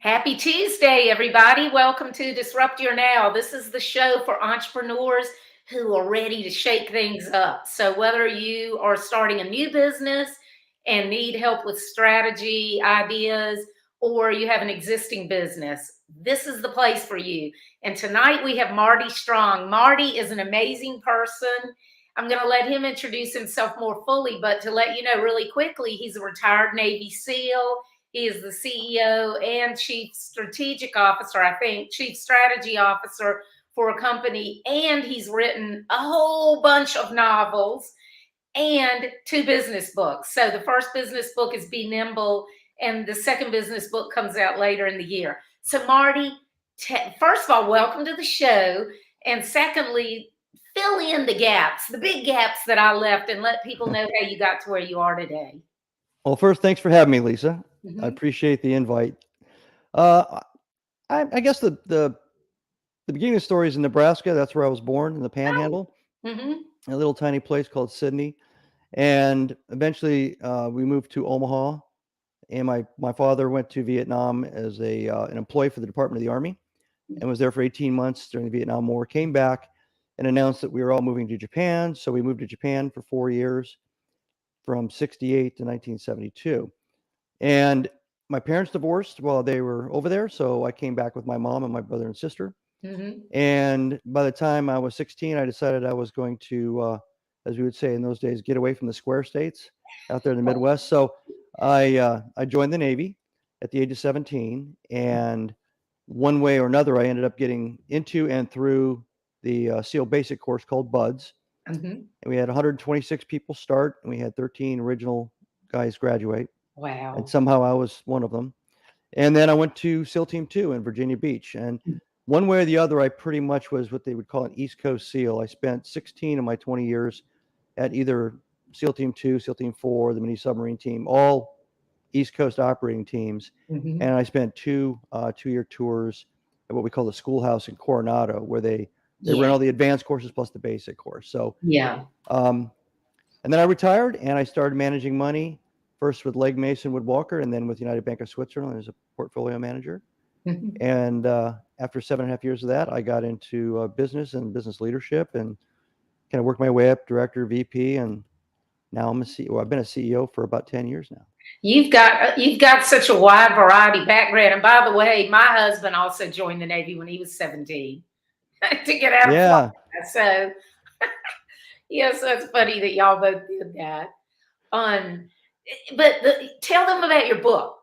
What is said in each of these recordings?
Happy Tuesday, everybody. Welcome to Disrupt Your Now. This is the show for entrepreneurs who are ready to shake things up. So, whether you are starting a new business and need help with strategy, ideas, or you have an existing business, this is the place for you. And tonight we have Marty Strong. Marty is an amazing person. I'm going to let him introduce himself more fully, but to let you know really quickly, he's a retired Navy SEAL. He is the CEO and Chief Strategic Officer, I think, Chief Strategy Officer for a company. And he's written a whole bunch of novels and 2 business books. So the first business book is Be Nimble, and the second business book comes out later in the year. So Marty, first of all, welcome to the show. And secondly, fill in the gaps, the big gaps that I left, and let people know how you got to where you are today. Well, first, thanks for having me, Lisa. I Mhm. appreciate the invite. Uh, I guess the beginning of the story is in Nebraska. That's where I was born, in the Panhandle, Mhm. a little tiny place called Sydney. And eventually, we moved to Omaha. And my father went to Vietnam as an employee for the Department of the Army, and was there for 18 months during the Vietnam War. Came back and announced that we were all moving to Japan. So we moved to Japan for 4 years, from '68 to 1972. And my parents divorced while they were over there, so I came back with my mom and my brother and sister. Mhm. And by the time I was 16, I decided I was going to, as we would say in those days, get away from the square states out there in the Midwest. So I joined the Navy at the age of 17, and one way or another, I ended up getting into and through the SEAL basic course called BUDS. Mhm. And we had 126 people start, and we had 13 original guys graduate. And Wow. somehow I was one of them. And then I went to SEAL Team 2 in Virginia Beach. And one way or the other, I pretty much was what they would call an East Coast SEAL. I spent 16 of my 20 years at either SEAL Team 2, SEAL Team 4, the mini submarine team, all East Coast operating teams. Mhm. And I spent two 2-year tours at what we call the schoolhouse in Coronado, where they run Yeah. all the advanced courses plus the basic course. So Yeah. um, and then I retired and I started managing money, first with Legg Mason Woodwalker and then with United Bank of Switzerland as a portfolio manager. Mhm. And after 7.5 years of that, I got into business and business leadership and kind of worked my way up, director, VP, and now I'm a CEO. I've been a CEO for about 10 years now. You've got such a wide variety background. And by the way, my husband also joined the Navy when he was 17 to get out of Yeah, Florida. So yes, that's funny that y'all both did that. Um, tell them about your book.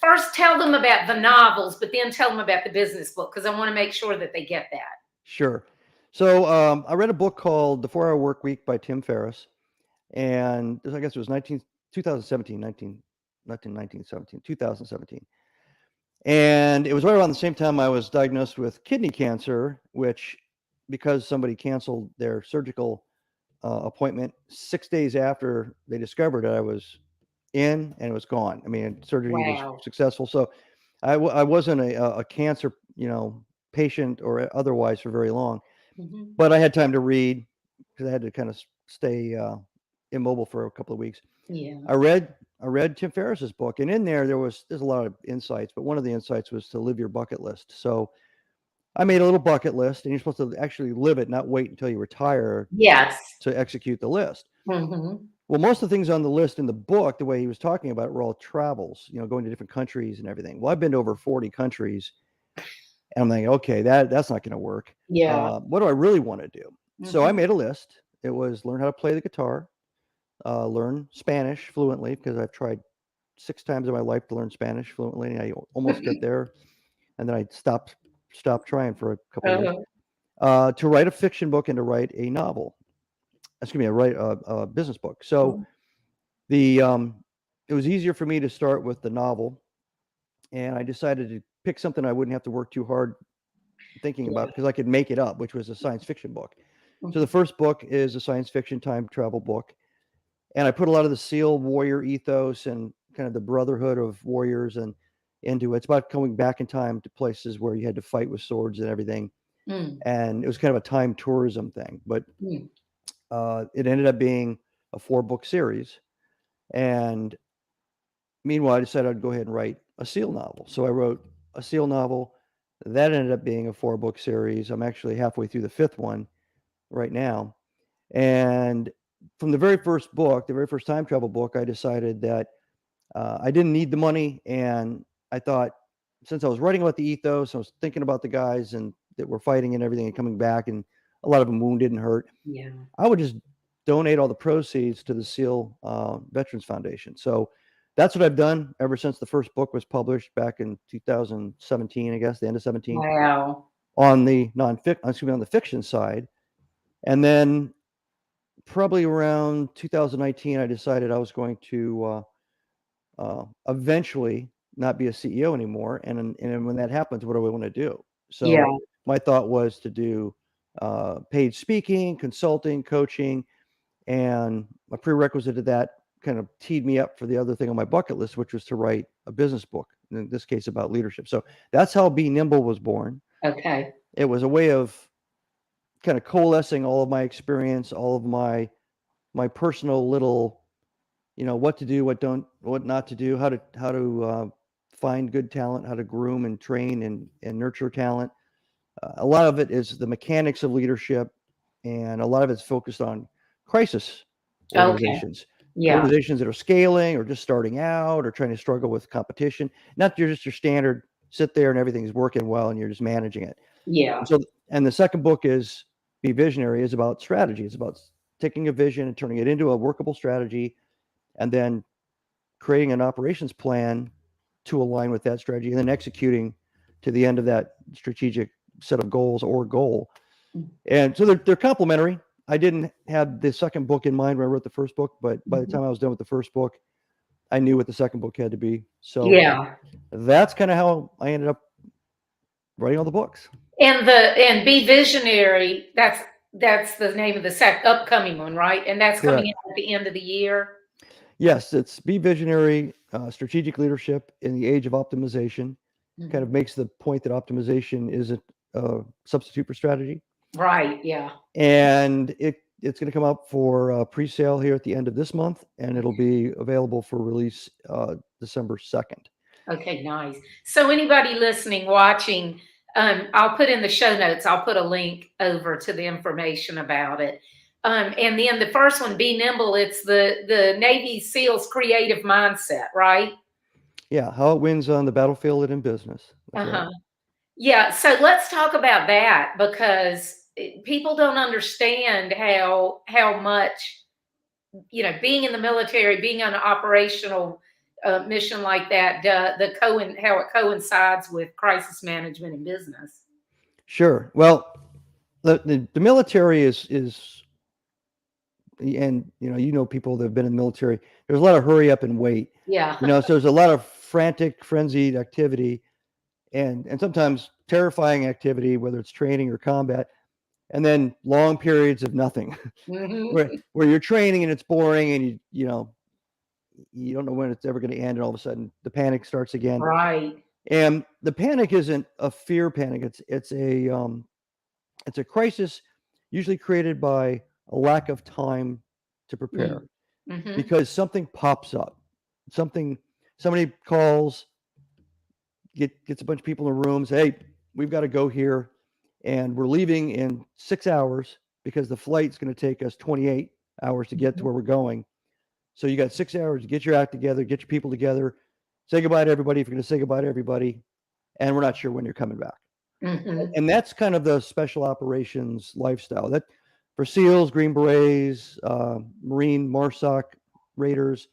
First, tell them about the novels, but then tell them about the business book because I want to make sure that they get that. sure. So I read a book called The 4-Hour Work Week by Tim Ferriss. And I guess it was 2017, 2017. And it was right around the same time I was diagnosed with kidney cancer, which, because somebody canceled their surgical appointment 6 days after they discovered it, I was in and it was gone. I mean, surgery was Wow. successful. So I wasn't a cancer, patient or otherwise for very long, Mhm. but I had time to read because I had to kind of stay immobile for a couple of weeks. Yeah. I read I read Tim Ferriss's book, and in there's a lot of insights, but one of the insights was to live your bucket list. So I made a little bucket list, and you're supposed to actually live it, not wait until you retire Yes. to execute the list. Mhm. Well, most of the things on the list in the book, the way he was talking about it, were all travels, going to different countries and everything. Well, I've been to over 40 countries, and I'm thinking, okay, that's not going to work. Yeah. What do I really want to do? So I Mhm. made a list. It was learn how to play the guitar, learn Spanish fluently because I've tried 6 times in my life to learn Spanish fluently, and I almost got there, and then I stopped trying for a couple of years. Uh-huh. To write a fiction book and to write a novel. Excuse me, write a business book. So the it was easier for me to start with the novel, and I decided to pick something I wouldn't have to work too hard thinking Yeah. about because I could make it up, which was a science fiction book. So the Mhm. first book is a science fiction time travel book, and I put a lot of the SEAL warrior ethos and kind of the brotherhood of warriors and into it. It's about coming back in time to places where you had to fight with swords and everything, Mm. and it was kind of a time tourism thing. But Mm. it ended up being a 4-book series, and meanwhile, I decided I'd go ahead and write a SEAL novel. So I wrote a SEAL novel that ended up being a 4-book series. I'm actually halfway through the 5th one right now. And from the very first book, the very first time travel book, I decided that I didn't need the money. And I thought, since I was writing about the ethos, I was thinking about the guys and that were fighting and everything and coming back, and a lot of them wounded and hurt. Yeah. I would just donate all the proceeds to the SEAL Veterans Foundation. So that's what I've done ever since the first book was published back in 2017, I guess, the end of 17, Wow. on the on the fiction side. And then probably around 2019, I decided I was going to eventually not be a CEO anymore. And when that happens, what do I want to do? Yeah. So my thought was to do paid speaking, consulting, coaching, and a prerequisite to that kind of teed me up for the other thing on my bucket list, which was to write a business book, in this case about leadership. So that's how Be Nimble was born. Okay. It was a way of kind of coalescing all of my experience, all of my personal little, what to do, what not to do, how to find good talent, how to groom and train and nurture talent. A lot of it is the mechanics of leadership, and a lot of it's focused on crisis organizations, Yeah. organizations that are scaling or just starting out or trying to struggle with competition. Not just your standard sit there and everything's working well and you're just managing it. Yeah. And the second book is Be Visionary, is about strategy. It's about taking a vision and turning it into a workable strategy, and then creating an operations plan to align with that strategy, and then executing to the end of that strategic set of goals or goal. And so they're complementary. I didn't have the second book in mind when I wrote the first book, but by the time I was done with the first book, I knew what the second book had to be. So Yeah. that's kind of how I ended up writing all the books. And Be Visionary, that's the name of the upcoming one, right? And that's Correct. coming out at the end of the year. Yes, it's Be Visionary, Strategic Leadership in the Age of Optimization. Kind of makes the point that optimization isn't a substitute for strategy. Right. Yeah. And it's going to come up for pre-sale here at the end of this month, and it'll be available for release December 2nd. Okay, nice. So anybody listening, watching, I'll put in the show notes, I'll put a link over to the information about it. And then the first one, Be Nimble, it's the Navy SEALs creative mindset, right? Yeah, how it wins on the battlefield and in business. That's right. Yeah, so let's talk about that, because people don't understand how much, being in the military, being on an operational mission like that, how it coincides with crisis management in business. Sure. Well, the military is and people that have been in the military, there's a lot of hurry up and wait. Yeah. So there's a lot of frantic, frenzied activity, and sometimes terrifying activity, whether it's training or combat, and then long periods of nothing. where you're training and it's boring, and you don't know when it's ever going to end, and all of a sudden the panic starts again. Right. And the panic isn't a fear panic. It's a crisis, usually created by a lack of time to prepare, because something pops up, somebody calls, gets a bunch of people in a room, say, hey, we've got to go here, and we're leaving in 6 hours because the flight's going to take us 28 hours to get to where we're going. So you got 6 hours to get your act together, get your people together, say goodbye to everybody if you're going to say goodbye to everybody, and we're not sure when you're coming back. And that's kind of the special operations lifestyle. That for SEALs, Green Berets, Marine, MARSOC, Raiders,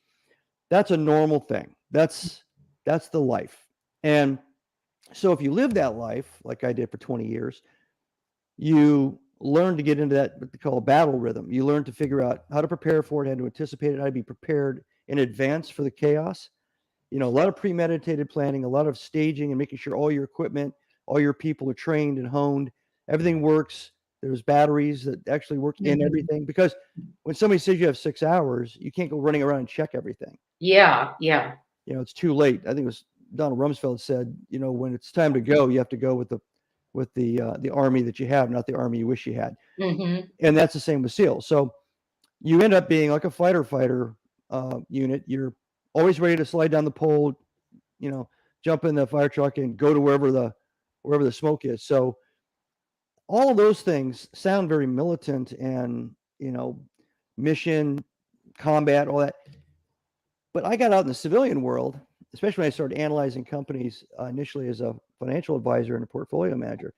that's a normal thing. That's the life. And so if you live that life, like I did for 20 years, you learn to get into that, what they call a battle rhythm. You learn to figure out how to prepare for it, how to anticipate it, how to be prepared in advance for the chaos. A lot of premeditated planning, a lot of staging, and making sure all your equipment, all your people are trained and honed. Everything works. There's batteries that actually work in everything, because when somebody says you have 6 hours, you can't go running around and check everything. Yeah. Yeah. It's too late. I think it was Donald Rumsfeld said, when it's time to go, you have to go with the army that you have, not the army you wish you had. And that's the same with SEALs. So you end up being like a fighter unit. You're always ready to slide down the pole, jump in the fire truck and go to wherever the smoke is. So all of those things sound very militant and, mission, combat, all that. But I got out in the civilian world, especially when I started analyzing companies initially as a financial advisor and a portfolio manager.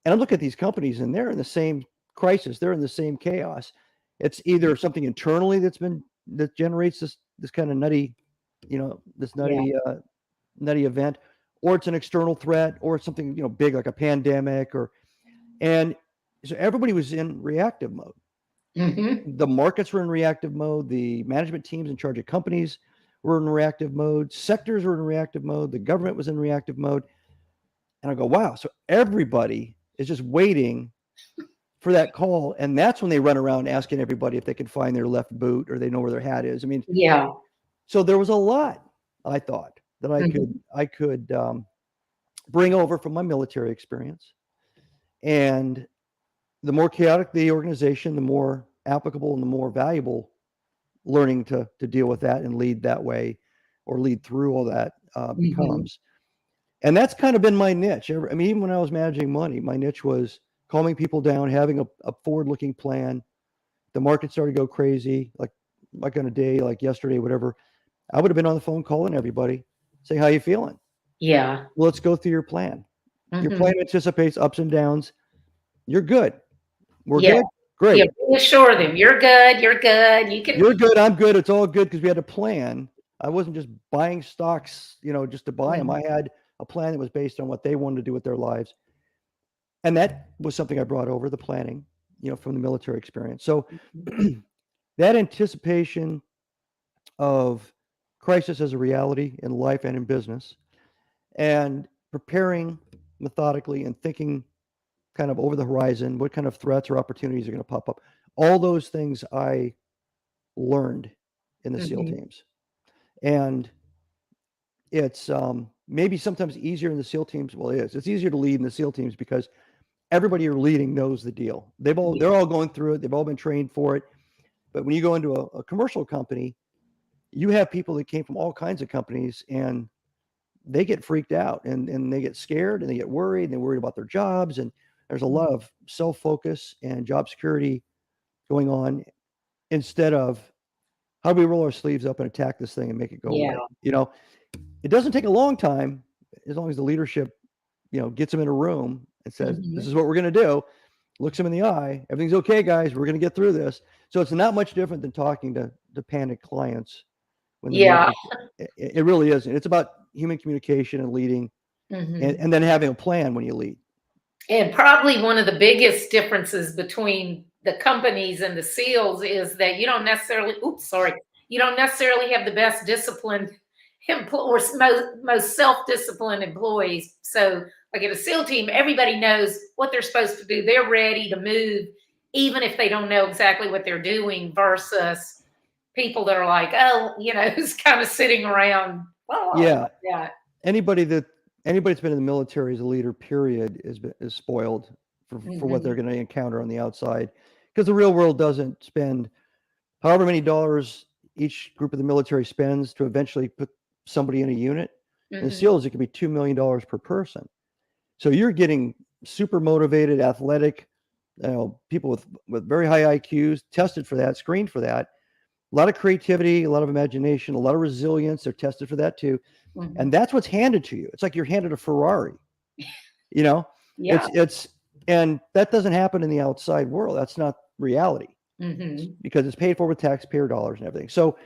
And I look at these companies and they're in the same crisis. They're in the same chaos. It's either something internally that generates this kind of nutty, this nutty event, or it's an external threat, or it's something, big like a pandemic, and so everybody was in reactive mode. Mm-hmm. The markets were in reactive mode. The management teams in charge of companies were in reactive mode. Sectors were in reactive mode. The government was in reactive mode. And I go, wow. So everybody is just waiting for that call. And that's when they run around asking everybody if they can find their left boot or they know where their hat is. I mean, Yeah. So there was a lot, I thought, that I could bring over from my military experience. And the more chaotic the organization, the more applicable and the more valuable learning to deal with that and lead that way or lead through all that becomes. And that's kind of been my niche. I mean, even when I was managing money, my niche was calming people down, having a forward-looking plan. The market started to go crazy, like on a day like yesterday, whatever. I would have been on the phone calling everybody, saying, how you feeling? Yeah. Well, let's go through your plan. Your plan anticipates ups and downs. You're good. We're good. Great. Yeah, reassure them. You're good. You're good. You're good. I'm good. It's all good because we had a plan. I wasn't just buying stocks, just to buy them. I had a plan that was based on what they wanted to do with their lives. And that was something I brought over, the planning, from the military experience. So that anticipation of crisis as a reality in life and in business, and preparing methodically and thinking kind of over the horizon, what kind of threats or opportunities are going to pop up. All those things I learned in the SEAL teams. And it's maybe sometimes easier in the SEAL teams. Well, it is. It's easier to lead in the SEAL teams because everybody you're leading knows the deal. They're all going through it. They've all been trained for it. But when you go into a commercial company, you have people that came from all kinds of companies and they get freaked out and they get scared and they get worried and they're worried about their jobs. And there's a lot of self-focus and job security going on instead of how do we roll our sleeves up and attack this thing and make it go away. It doesn't take a long time as long as the leadership, gets them in a room and says, this is what we're going to do. Looks them in the eye. Everything's okay, guys. We're going to get through this. So it's not much different than talking to panicked clients. It really isn't. It's about human communication and leading and then having a plan when you lead. And probably one of the biggest differences between the companies and the SEALs is that you don't necessarily have the best disciplined or most self-disciplined employees. So like at a SEAL team, everybody knows what they're supposed to do. They're ready to move, even if they don't know exactly what they're doing, versus people that are like, who's kind of sitting around. Anybody that's been in the military as a leader, period, is spoiled for what they're going to encounter on the outside, because the real world doesn't spend however many dollars each group of the military spends to eventually put somebody in a unit. In the SEALs, it could be $2 million per person. So you're getting super motivated, athletic, people with very high IQs, tested for that, screened for that. A lot of creativity, a lot of imagination, a lot of resilience. They're tested for that too. And that's what's handed to you. It's like you're handed a Ferrari, it's, and that doesn't happen in the outside world. That's not reality because it's paid for with taxpayer dollars and everything. So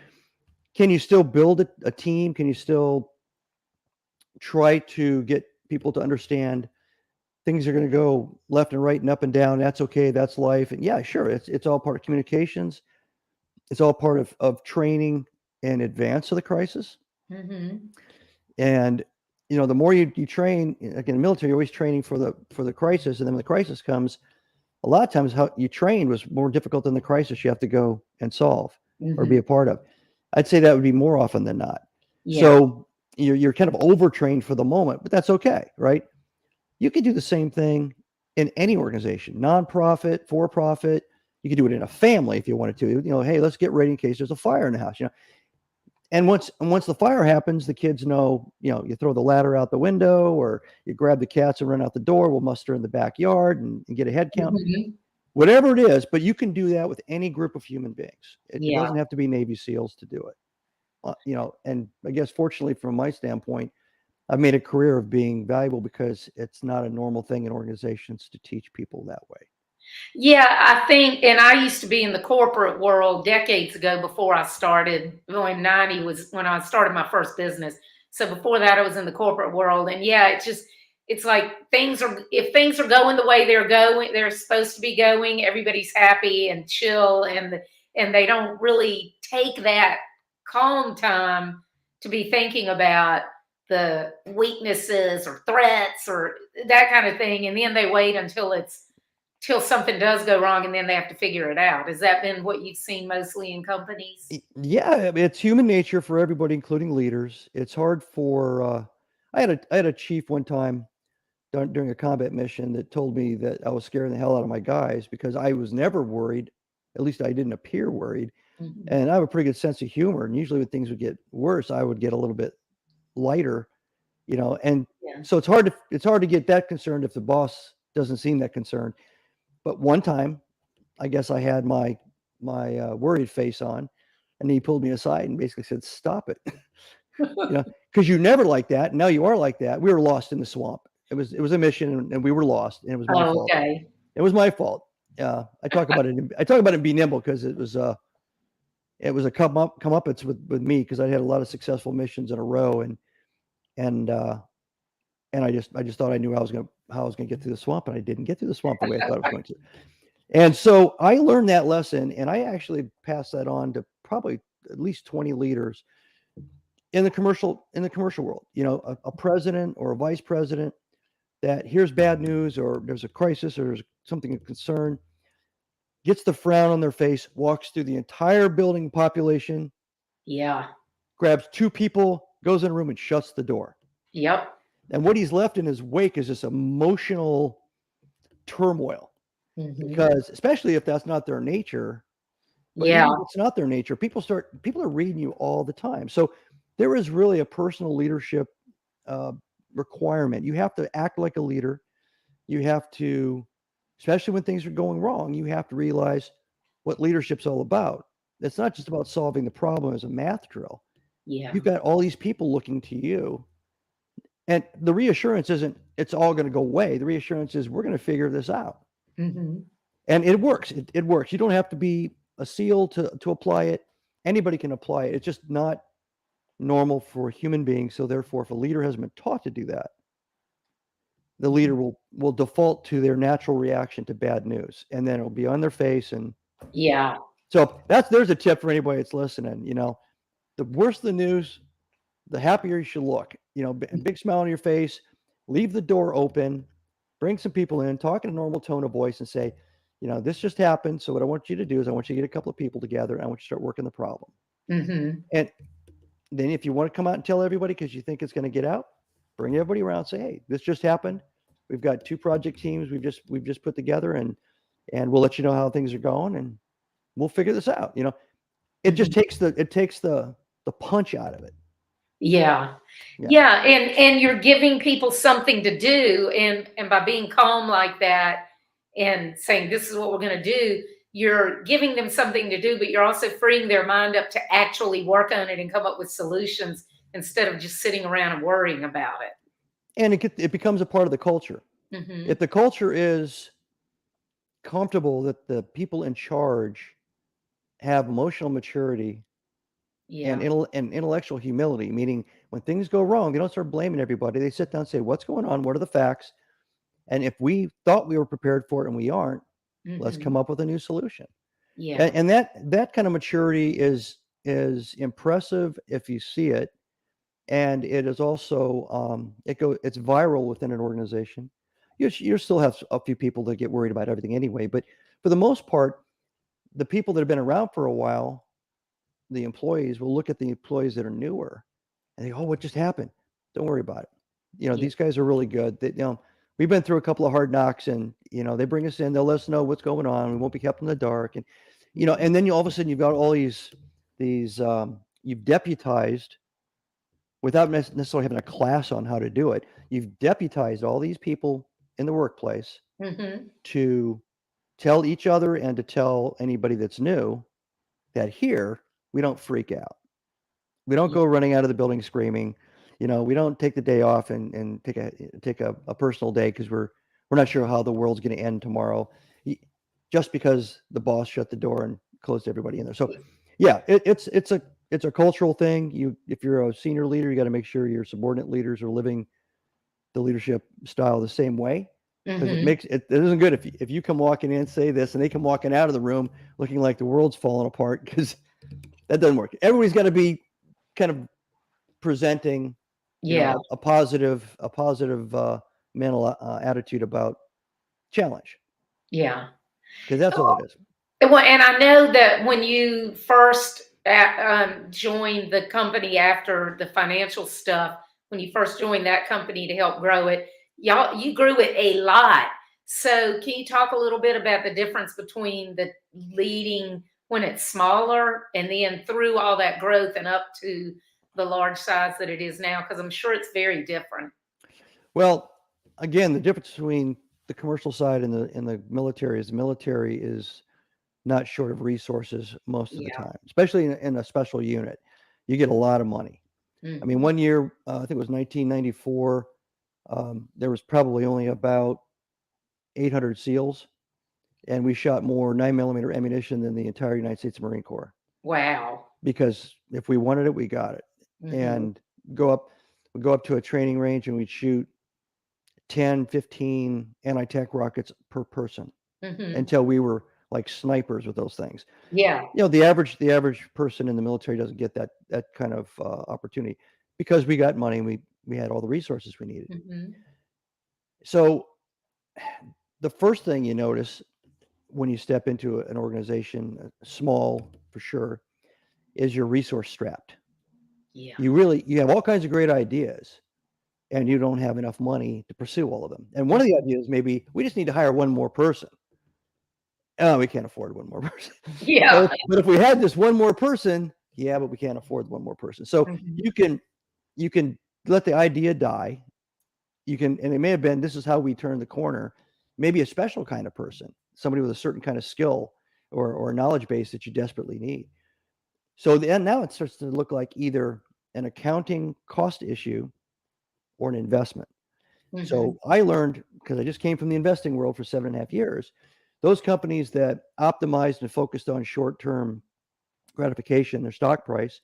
can you still build a team? Can you still try to get people to understand things are going to go left and right and up and down? That's okay. That's life. And yeah, sure. It's all part of communications. It's all part of training in advance of the crisis. And, the more you train, like in the military, you're always training for the crisis. And then when the crisis comes, a lot of times how you trained was more difficult than the crisis you have to go and solve or be a part of. I'd say that would be more often than not. So you're kind of overtrained for the moment, but that's okay, right? You could do the same thing in any organization, nonprofit, for-profit. You could do it in a family if you wanted to. Hey, let's get ready in case there's a fire in the house. And once the fire happens, the kids know, you throw the ladder out the window, or you grab the cats and run out the door. We'll muster in the backyard and get a head count, whatever it is. But you can do that with any group of human beings. It Yeah. doesn't have to be Navy SEALs to do it. And I guess fortunately from my standpoint, I've made a career of being valuable because it's not a normal thing in organizations to teach people that way. Yeah, I think, and I used to be in the corporate world decades ago before I started. Well, in 90 was when I started my first business. So before that, I was in the corporate world. And yeah, it's like if things are going the way they're supposed to be going, everybody's happy and chill, and they don't really take that calm time to be thinking about the weaknesses or threats or that kind of thing. And then they wait till something does go wrong, and then they have to figure it out. Has that been what you've seen mostly in companies? Yeah, it's human nature for everybody, including leaders. It's hard for. I had a chief one time during a combat mission that told me that I was scaring the hell out of my guys because I was never worried. At least I didn't appear worried, and I have a pretty good sense of humor. And usually, when things would get worse, I would get a little bit lighter, And so it's hard to get that concerned if the boss doesn't seem that concerned. But one time, I guess I had my worried face on, and he pulled me aside and basically said, "Stop it," because you never like that. Now you are like that. We were lost in the swamp. It was a mission, and we were lost, and it was my fault. Okay. It was my fault. I talk about it. I talk about it in Be Nimble because it was a comeuppance with me because I had a lot of successful missions in a row, and I just thought I knew how I was gonna get through the swamp, and I didn't get through the swamp the way I thought I was going to. And so I learned that lesson, and I actually passed that on to probably at least 20 leaders in the commercial world. A president or a vice president that hears bad news or there's a crisis or there's something of concern, gets the frown on their face, walks through the entire building population, grabs two people, goes in a room and shuts the door. Yep. And what he's left in his wake is this emotional turmoil. Because especially if that's not their nature, but even if it's not their nature, people are reading you all the time. So there is really a personal leadership requirement. You have to act like a leader. You have to, especially when things are going wrong, you have to realize what leadership's all about. It's not just about solving the problem as a math drill. You've got all these people looking to you. And the reassurance isn't it's all going to go away. The reassurance is we're going to figure this out. And it works. It works. You don't have to be a SEAL to apply it. Anybody can apply it. It's just not normal for human beings. So therefore, if a leader hasn't been taught to do that, the leader will default to their natural reaction to bad news, and then it'll be on their face. And so there's a tip for anybody that's listening. The worse the news, the happier you should look. Big smile on your face. Leave the door open. Bring some people in, talk in a normal tone of voice, and say, this just happened. So what I want you to do is I want you to get a couple of people together, and I want you to start working the problem. And then if you want to come out and tell everybody because you think it's going to get out, bring everybody around and say, hey, this just happened. We've got 2 project teams we've just put together, and we'll let you know how things are going, and we'll figure this out. It just takes the punch out of it. And you're giving people something to do, and by being calm like that and saying this is what we're going to do, you're giving them something to do, but you're also freeing their mind up to actually work on it and come up with solutions instead of just sitting around and worrying about it. And it becomes a part of the culture. If the culture is comfortable that the people in charge have emotional maturity and intellectual humility, meaning when things go wrong, they don't start blaming everybody. They sit down and say, what's going on? What are the facts? And if we thought we were prepared for it and we aren't, let's come up with a new solution. And that kind of maturity is impressive if you see it. And it is also, it's viral within an organization. You still have a few people that get worried about everything anyway, but for the most part, the people that have been around for a while, the employees will look at the employees that are newer and they go, oh, what just happened? Don't worry about it. These guys are really good. We've been through a couple of hard knocks, and, they bring us in, they'll let us know what's going on. We won't be kept in the dark. And, and then all of a sudden you've got all these you've deputized, without necessarily having a class on how to do it, you've deputized all these people in the workplace to tell each other and to tell anybody that's new that here we don't freak out. We don't go running out of the building screaming. We don't take the day off and take a personal day because we're not sure how the world's going to end tomorrow, just because the boss shut the door and closed everybody in there. So, yeah, it's a cultural thing. If you're a senior leader, you got to make sure your subordinate leaders are living the leadership style the same way, because it isn't good if you come walking in and say this and they come walking out of the room looking like the world's falling apart, because that doesn't work. Everybody's got to be kind of presenting a positive mental attitude about challenge. Yeah, because that's all it is. Well, and I know that when you first joined the company after the financial stuff, when you first joined that company to help grow it, you grew it a lot. So can you talk a little bit about the difference between the leading when it's smaller and then through all that growth and up to the large size that it is now? Because I'm sure it's very different. Well, again, the difference between the commercial side and the military is not short of resources most of the time, especially in a special unit. You get a lot of money. I mean, one year, I think it was 1994, there was probably only about 800 SEALs, and we shot more 9mm ammunition than the entire United States Marine Corps. Wow. Because if we wanted it, we got it. And we'd go up to a training range and we'd shoot 10, 15 anti-tank rockets per person until we were like snipers with those things. Yeah. The average person in the military doesn't get that kind of opportunity, because we got money and we had all the resources we needed. So the first thing you notice when you step into an organization, small for sure, is you're resource strapped. Yeah. You have all kinds of great ideas, and you don't have enough money to pursue all of them. And one of the ideas maybe we just need to hire one more person. Oh, we can't afford one more person. Yeah. But if we had this one more person, yeah, but we can't afford one more person. So you can let the idea die. And it may have been, this is how we turn the corner. Maybe a special kind of person, somebody with a certain kind of skill or knowledge base that you desperately need. So now it starts to look like either an accounting cost issue or an investment. So I learned, because I just came from the investing world for 7.5 years, those companies that optimized and focused on short-term gratification, their stock price,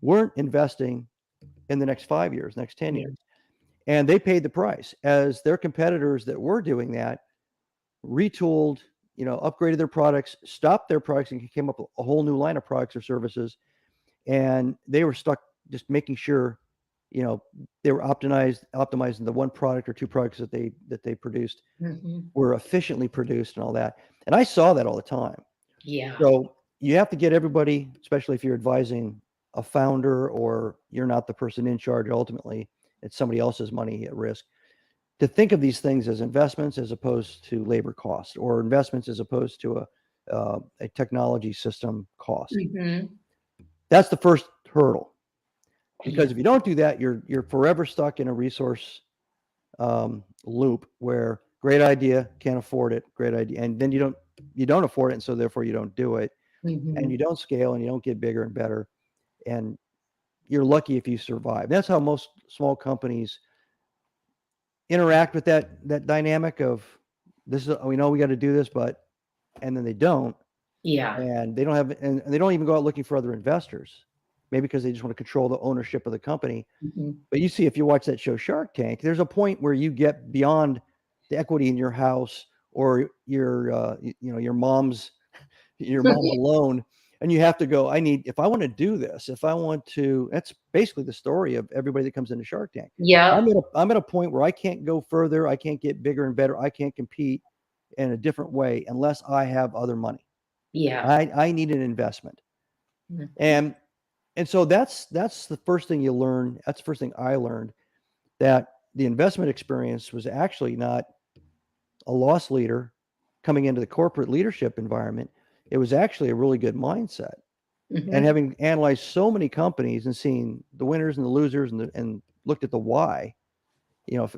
weren't investing in the next 5 years, next 10 years. And they paid the price, as their competitors that were doing that retooled, upgraded their products, stopped their products, and came up with a whole new line of products or services. And they were stuck just making sure, they were optimizing the one product or two products that they produced were efficiently produced and all that. And I saw that all the time. Yeah. So you have to get everybody, especially if you're advising a founder or you're not the person in charge ultimately, it's somebody else's money at risk, to think of these things as investments as opposed to labor costs, or investments as opposed to a technology system cost. That's the first hurdle. Because if you don't do that, you're forever stuck in a resource loop where great idea, can't afford it, great idea, and then you don't afford it, and so therefore you don't do it, and you don't scale, and you don't get bigger and better, and you're lucky if you survive. That's how most small companies interact with that dynamic of, this is, we know we got to do this, and then they don't. Yeah. And they don't have, and they don't even go out looking for other investors. Maybe because they just want to control the ownership of the company. But you see, if you watch that show Shark Tank, there's a point where you get beyond the equity in your house or your mom's loan, and you have to go, if I want to do this, that's basically the story of everybody that comes into Shark Tank. Yeah. I'm at a point where I can't go further, I can't get bigger and better, I can't compete in a different way unless I have other money. Yeah. I need an investment. And so that's the first thing you learn. That's the first thing I learned, that the investment experience was actually not a loss leader coming into the corporate leadership environment. It was actually a really good mindset. And Mhm. having analyzed so many companies and seen the winners and the losers and looked at the why,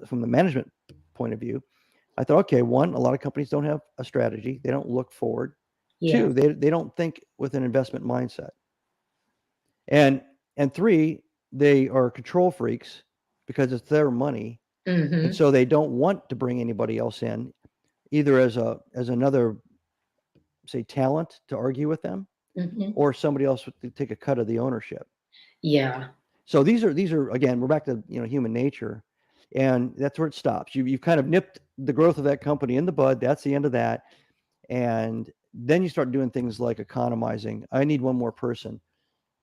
from the management point of view, I thought, okay, one, a lot of companies don't have a strategy. They don't look forward. Yeah. Two, they don't think with an investment mindset. And three, they are control freaks because it's their money. And Mhm. so they don't want to bring anybody else in, either as another, say, talent to argue with them, Mhm. or somebody else to take a cut of the ownership. Yeah. So these are again, we're back to human nature, and that's where it stops. You've kind of nipped the growth of that company in the bud. That's the end of that, and then you start doing things like economizing. I need one more person,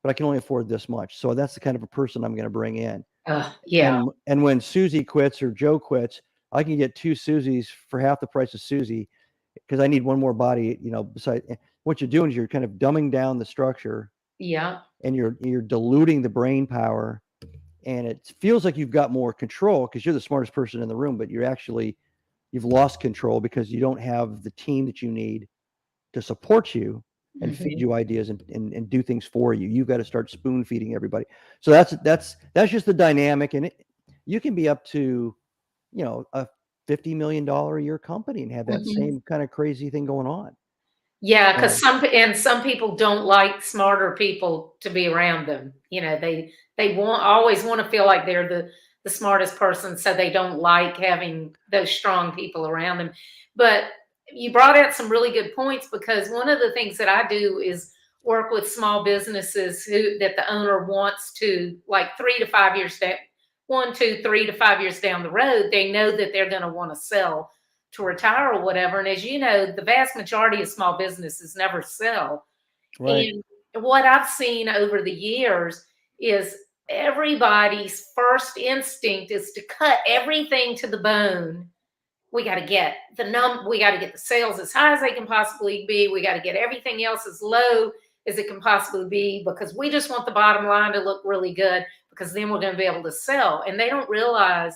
but I can only afford this much. So that's the kind of a person I'm going to bring in. Yeah. And when Susie quits or Joe quits, I can get two Susies for half the price of Susie because I need one more body. Besides, what you're doing is you're kind of dumbing down the structure, Yeah. and you're diluting the brain power, and it feels like you've got more control because you're the smartest person in the room, but you've lost control because you don't have the team that you need to support you and feed Mhm. you ideas and do things for you. You've got to start spoon feeding everybody. So that's just the dynamic, and you can be up to a $50 million a year company and have that Mhm. same kind of crazy thing going on. Yeah, because And some people don't like smarter people to be around them. They always want to feel like they're the smartest person, so they don't like having those strong people around them. But you brought out some really good points, because one of the things that I do is work with small businesses that the owner wants to, like, 3 to 5 years down, 1, 2, 3 to 5 years down the road, they know that they're going to want to sell to retire or whatever. And as you know, the vast majority of small businesses never sell. right, And what I've seen over the years is everybody's first instinct is to cut everything to the bone. We got to get the sales as high as they can possibly be. We got to get everything else as low as it can possibly be, because we just want the bottom line to look really good, because then we're going to be able to sell. And they don't realize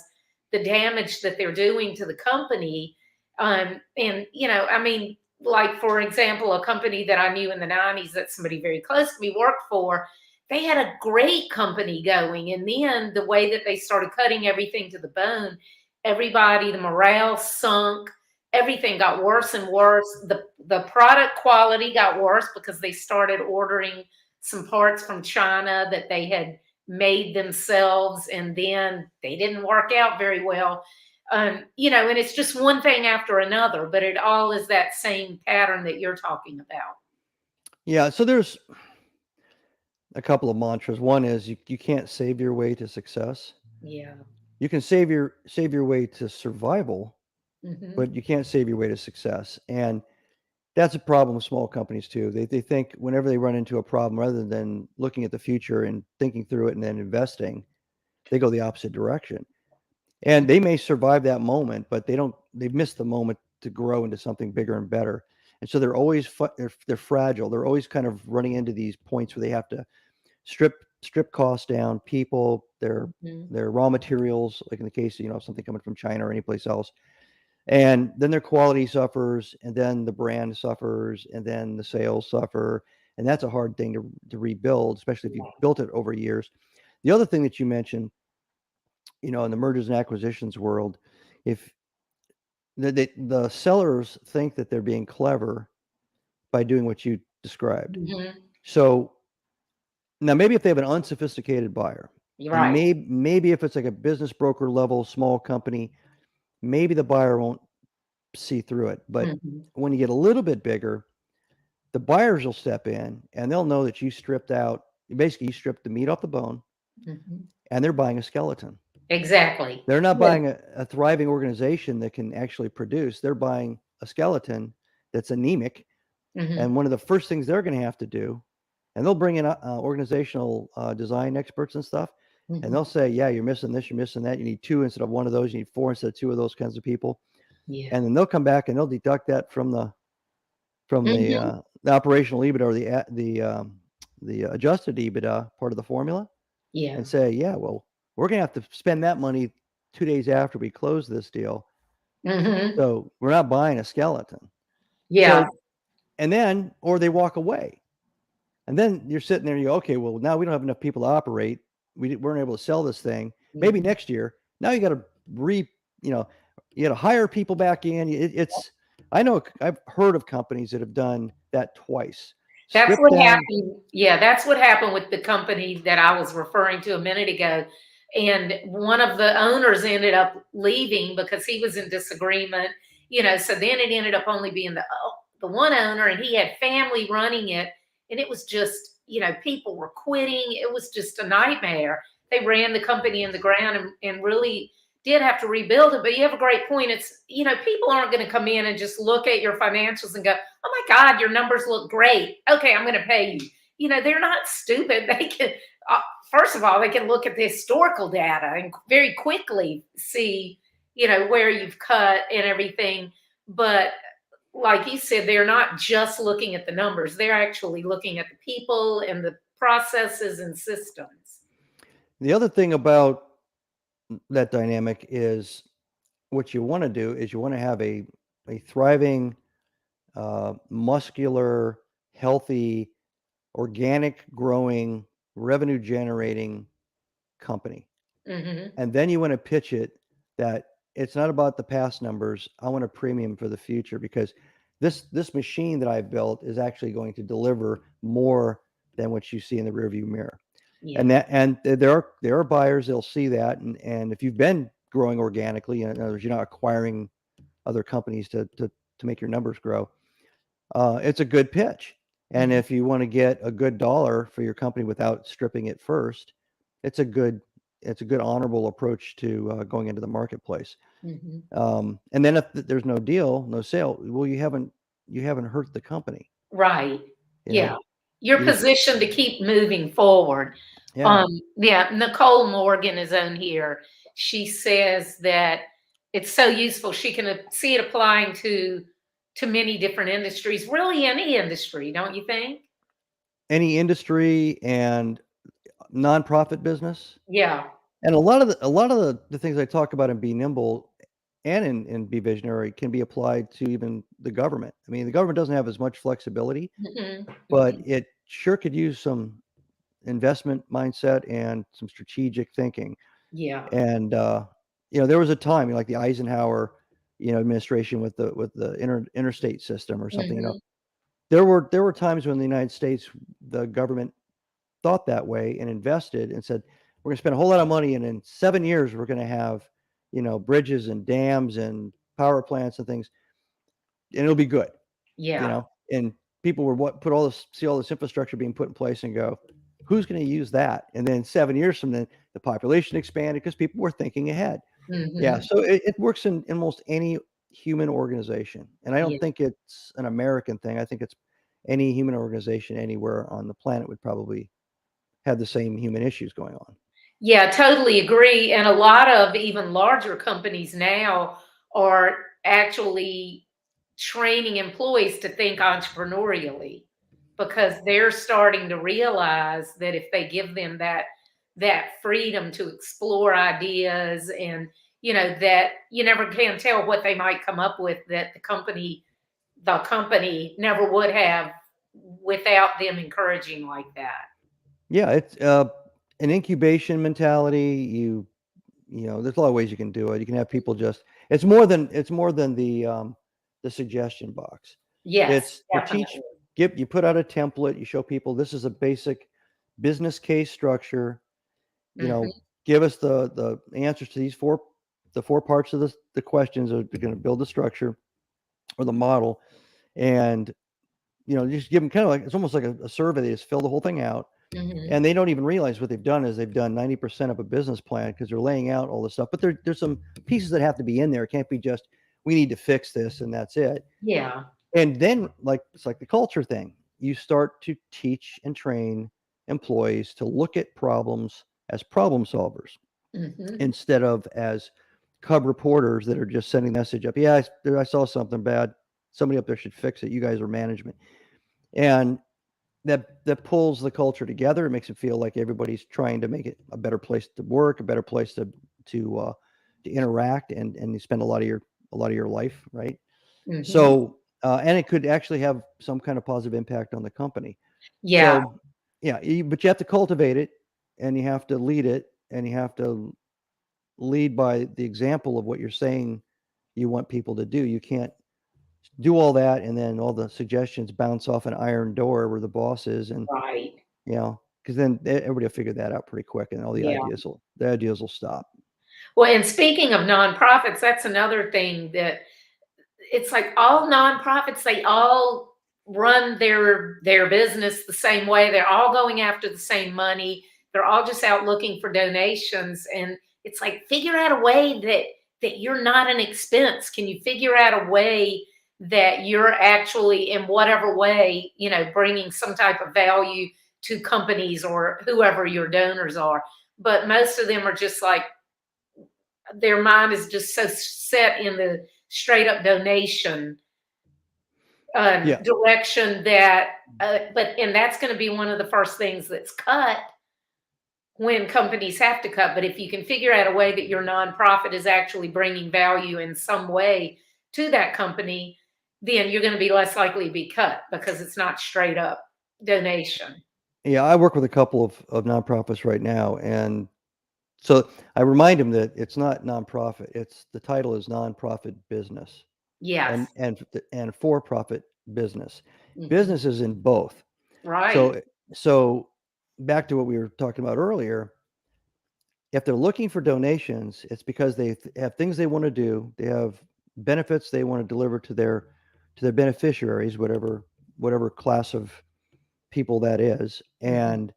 the damage that they're doing to the company. And I mean, like, for example, a company that I knew in the 90s that somebody very close to me worked for, they had a great company going. And then the way that they started cutting everything to the bone, the morale sunk, everything got worse and worse. The product quality got worse because they started ordering some parts from China that they had made themselves, and then they didn't work out very well. And it's just one thing after another, but it all is that same pattern that you're talking about. yeah. So there's a couple of mantras. One is you can't save your way to success. Yeah. You can save your way to survival, Hmm. but you can't save your way to success. And that's a problem with small companies too. They think whenever they run into a problem, rather than looking at the future and thinking through it and then investing, they go the opposite direction. And they may survive that moment, but they've missed the moment to grow into something bigger and better. And so they're always they're fragile. They're always kind of running into these points where they have to strip costs down, people, Hmm. their raw materials, like in the case of, something coming from China or anyplace else. And then their quality suffers, and then the brand suffers, and then the sales suffer. And that's a hard thing to rebuild, especially if you built it over years. The other thing that you mentioned, in the mergers and acquisitions world, if the sellers think that they're being clever by doing what you described. Hmm. So now maybe if they have an unsophisticated buyer, You're and right. maybe if it's like a business broker level small company, maybe the buyer won't see through it. But Hmm. when you get a little bit bigger, the buyers will step in and they'll know that you stripped the meat off the bone, Hmm. and they're buying a skeleton. Exactly. They're not Yeah. buying a thriving organization that can actually produce. They're buying a skeleton that's anemic. Hmm. And one of the first things they're going to have to do, and they'll bring in organizational design experts and stuff, and Hmm. they'll say, yeah, you're missing this, you're missing that. You need two instead of one of those. You need four instead of two of those kinds of people. Yeah. And then they'll come back and they'll deduct that from Hmm. the operational EBITDA or the adjusted EBITDA part of the formula, Yeah. and say, yeah, well, we're going to have to spend that money 2 days after we close this deal. Hmm. So we're not buying a skeleton. Yeah. So, and then, or they walk away. And then you're sitting there and you go, okay, well, now we don't have enough people to operate. Weren't able to sell this thing. Maybe next year. Now you got to you got to hire people back in. I know I've heard of companies that have done that twice. That's Stripped what down. happened. Yeah, that's what happened with the company that I was referring to a minute ago. And one of the owners ended up leaving because he was in disagreement, so then it ended up only being the one owner, and he had family running it. And it was just, people were quitting. It was just a nightmare. They ran the company in the ground and really did have to rebuild it. But you have a great point. It's, people aren't going to come in and just look at your financials and go, oh my God, your numbers look great. Okay, I'm going to pay you. They're not stupid. They can, first of all, they can look at the historical data and very quickly see, where you've cut and everything. But like you said, they're not just looking at the numbers. They're actually looking at the people and the processes and systems. The other thing about that dynamic is what you want to do is you want to have a thriving, muscular, healthy, organic growing, revenue generating company. Mm-hmm. And then you want to pitch it that it's not about the past numbers. I want a premium for the future, because this machine that I've built is actually going to deliver more than what you see in the rearview mirror. Yeah. And there are buyers, they'll see that. And if you've been growing organically, in other words, you're not acquiring other companies to make your numbers grow, it's a good pitch. And if you want to get a good dollar for your company without stripping it first, it's a good honorable approach to going into the marketplace. Mm-hmm. And then if there's no deal, no sale, well, you haven't hurt the company. Right. Yeah. You You're just, positioned to keep moving forward. yeah. Yeah, Nicole Morgan is on here. She says that it's so useful. She can see it applying to many different industries, really any industry, don't you think? Any industry and nonprofit business. Yeah. And a lot of the things I talk about in Be Nimble and in Be Visionary can be applied to even the government. I mean, the government doesn't have as much flexibility, Mm-hmm. but Mm-hmm. it sure could use some investment mindset and some strategic thinking. Yeah. And there was a time, like the Eisenhower, administration with the interstate system or something. Mm-hmm. There were times when the United States, the government thought that way and invested and said, we're going to spend a whole lot of money, and in 7 years we're going to have, bridges and dams and power plants and things, and it'll be good. Yeah. And people were see all this infrastructure being put in place and go, who's going to use that? And then 7 years from then, the population expanded because people were thinking ahead. Yeah, Mm-hmm. so it works in almost any human organization, and I don't Yeah. think it's an American thing. I think it's any human organization anywhere on the planet would probably have the same human issues going on. Yeah, totally agree. And a lot of even larger companies now are actually training employees to think entrepreneurially, because they're starting to realize that if they give them that freedom to explore ideas, and that you never can tell what they might come up with, that the company never would have without them encouraging like that. Yeah, it's an incubation mentality. There's a lot of ways you can do it. You can have people just. It's more than the suggestion box. Yes, It's to teach. definitely. You put out a template. You show people this is a basic business case structure. Mhm. Give us the answers to the four parts of the questions are going to build the structure or the model, and just give them kind of like, it's almost like a survey. They just fill the whole thing out, Mhm. and they don't even realize what they've done is they've done 90% of a business plan, because they're laying out all this stuff. But there's some pieces that have to be in there. It can't be just, we need to fix this and that's it. Yeah. And then, it's like the culture thing. You start to teach and train employees to look at problems as problem solvers Mhm. instead of as cub reporters that are just sending a message up. Yeah, I saw something bad. Somebody up there should fix it. You guys are management. And that pulls the culture together. It makes it feel like everybody's trying to make it a better place to work, a better place to interact, and you spend a lot of your life, right? Mhm. So and it could actually have some kind of positive impact on the company. Yeah, So, yeah, but you have to cultivate it, and you have to lead it, and you have to lead by the example of what you're saying you want people to do. You can't do all that and then all the suggestions bounce off an iron door where the boss is, and right. because then everybody will figure that out pretty quick, and all Yeah. the ideas will stop. Well, and speaking of nonprofits, that's another thing that it's like all nonprofits, they all run their business the same way. They're all going after the same money. They're all just out looking for donations. And it's like figure out a way that you're not an expense. Can you figure out a way that you're actually in whatever way, bringing some type of value to companies or whoever your donors are? But most of them are just like their mind is just so set in the straight up donation Yeah, direction that and that's going to be one of the first things that's cut when companies have to cut. But if you can figure out a way that your nonprofit is actually bringing value in some way to that company, then you're going to be less likely to be cut because it's not straight up donation. yeah. I work with a couple of nonprofits right now, and so I remind them that it's not nonprofit. It's the title is nonprofit business, Yes. and for profit business. Mhm. Business is in both. Right. So so back to what we were talking about earlier. If they're looking for donations, it's because they have things they want to do. They have benefits they want to deliver to their beneficiaries, whatever class of people that is, Mhm. and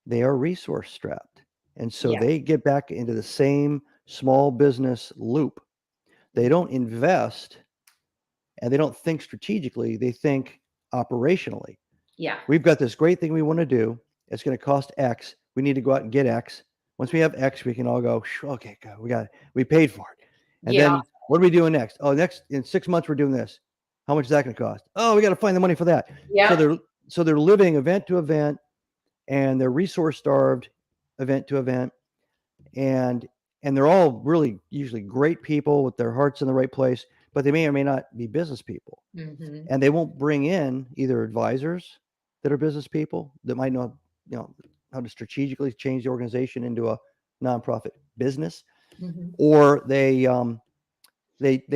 they are resource strapped. And so Yeah. they get back into the same small business loop. They don't invest and they don't think strategically, they think operationally. Yeah. We've got this great thing we want to do. It's going to cost X. We need to go out and get X. Once we have X, we can all go, okay, good. We paid for it. And Yeah. then what are we doing next? Oh, next in 6 months, we're doing this. How much is that going to cost? Oh, we got to find the money for that. So Yep. they're living event to event, and they're resource starved event to event, and they're all really usually great people with their hearts in the right place, but they may or may not be business people, Mhm. and they won't bring in either advisors that are business people that might know how to strategically change the organization into a nonprofit business, Mhm. or they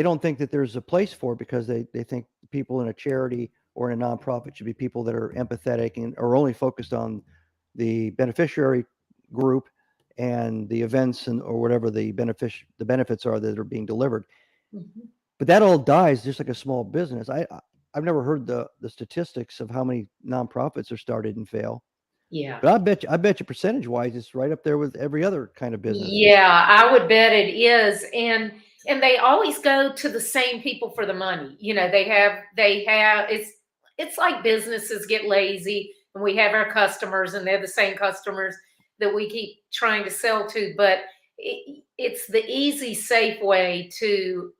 don't think that there's a place for it because they think people in a charity or in a nonprofit should be people that are empathetic and are only focused on the beneficiary group and the events and or whatever the benefits are that are being delivered. Mhm. But that all dies just like a small business. I've never heard the statistics of how many nonprofits are started and fail, Yeah. but I bet you percentage wise it's right up there with every other kind of business. Yeah, I would bet it is. And they always go to the same people for the money. They have it's like businesses get lazy and we have our customers and they're the same customers that we keep trying to sell to, but it's the easy safe way to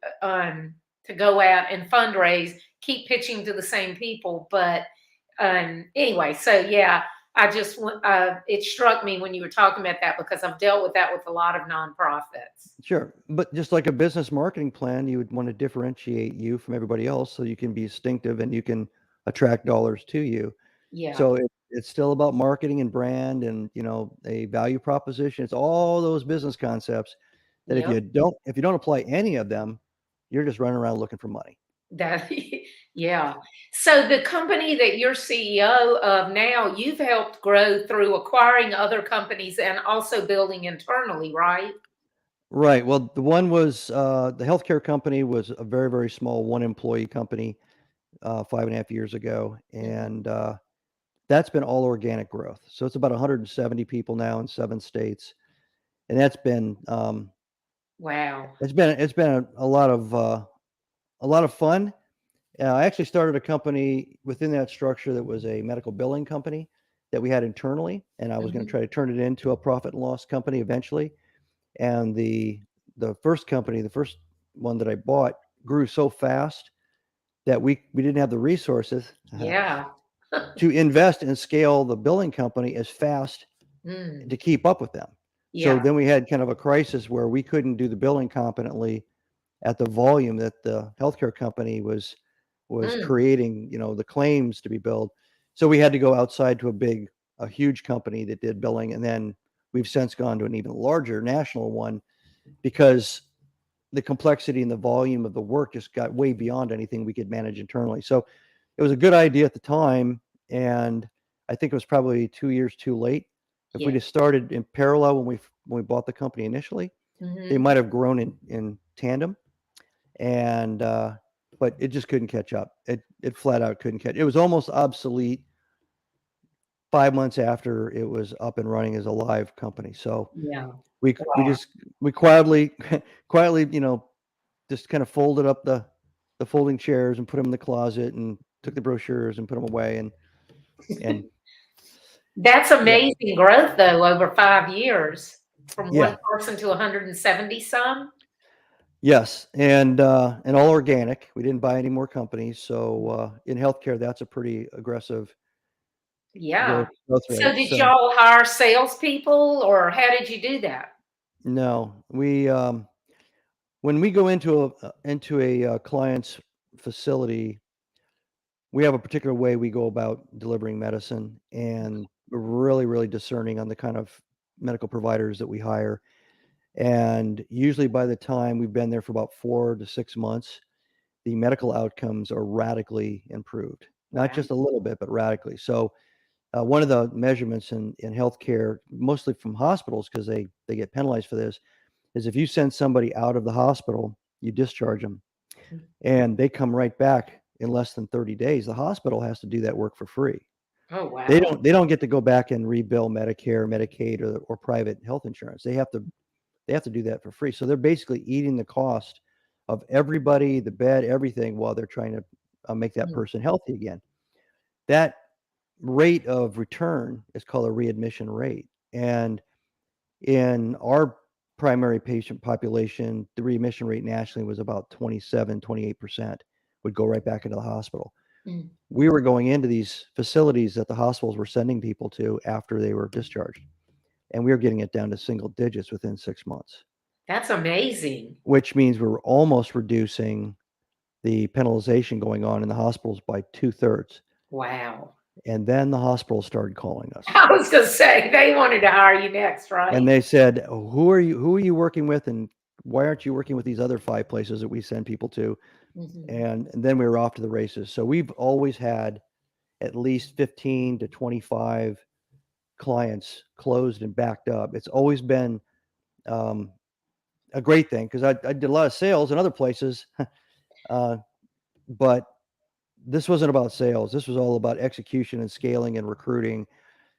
go out and fundraise, keep pitching to the same people, but anyway, so yeah, it struck me when you were talking about that because I've dealt with that with a lot of nonprofits. Sure, but just like a business marketing plan, you would want to differentiate you from everybody else so you can be distinctive and you can attract dollars to you. Yeah. So it's still about marketing and brand and a value proposition. It's all those business concepts that Yep. if you don't apply any of them, you're just running around looking for money. That yeah. So the company that you're CEO of now, you've helped grow through acquiring other companies and also building internally, right? Right. Well, the one was the healthcare company was a very, very small one employee company 5.5 years ago. Mhm. And that's been all organic growth. So it's about 170 people now in 7 states. And that's been Wow. it's been a lot of fun. I actually started a company within that structure that was a medical billing company that we had internally, and I was going to Mhm. try to turn it into a profit and loss company eventually. And the first company, the first one that I bought, grew so fast that we didn't have the resources Yeah. to invest and scale the billing company as fast Mm. to keep up with them. So Yeah. then we had kind of a crisis where we couldn't do the billing competently at the volume that the healthcare company was Mm. creating, the claims to be billed. So we had to go outside to a huge company that did billing, and then we've since gone to an even larger national one because the complexity and the volume of the work just got way beyond anything we could manage internally. So it was a good idea at the time, and I think it was probably 2 years too late. If we Yeah. just started in parallel when we bought the company initially, they Hmm. might have grown in tandem, and but it just couldn't catch up. It flat out couldn't catch. It was almost obsolete 5 months after it was up and running as a live company. So Yeah. we Wow. just we quietly quietly just kind of folded up the folding chairs and put them in the closet and took the brochures and put them away and That's yeah. amazing growth, though, over 5 years from one Yeah. person to 170 some. Yes, and all organic. We didn't buy any more companies. So in healthcare, that's a pretty aggressive Yeah. growth So rate. did So y'all hire salespeople, or how did you do that? no, we when we go into a client's facility, we have a particular way we go about delivering medicine, and we're really, really discerning on the kind of medical providers that we hire. And usually by the time we've been there for about 4 to 6 months, the medical outcomes are radically improved, not Wow. just a little bit, but radically. So one of the measurements in healthcare, mostly from hospitals, because they get penalized for this, is if you send somebody out of the hospital, you discharge them, and they come right back in less than 30 days. The hospital has to do that work for free. Oh, They wow. don't get to go back and rebill Medicare, Medicaid, or private health insurance. They have to do that for free. So they're basically eating the cost of everybody, the bed, everything, while they're trying to make that Mm. person healthy again. That rate of return is called a readmission rate. And in our primary patient population, the readmission rate nationally was about 27, 28% would go right back into the hospital. Mm. We were going into these facilities that the hospitals were sending people to after they were discharged, and we were getting it down to single digits within 6 months, That's amazing. which means we were almost reducing the penalization going on in the hospitals by 2/3. Wow. And then the hospitals started calling us. I was going to say they wanted to hire you next, And right? they said, "Oh, who are you working with, and why aren't you working with these other 5 places that we send people to?" Hmm. And then we were off to the races. So we've always had at least 15 to 25 clients closed and backed up. It's always been um, a great thing because I did a lot of sales in other places, uh, but this wasn't about sales. This was all about execution and scaling and recruiting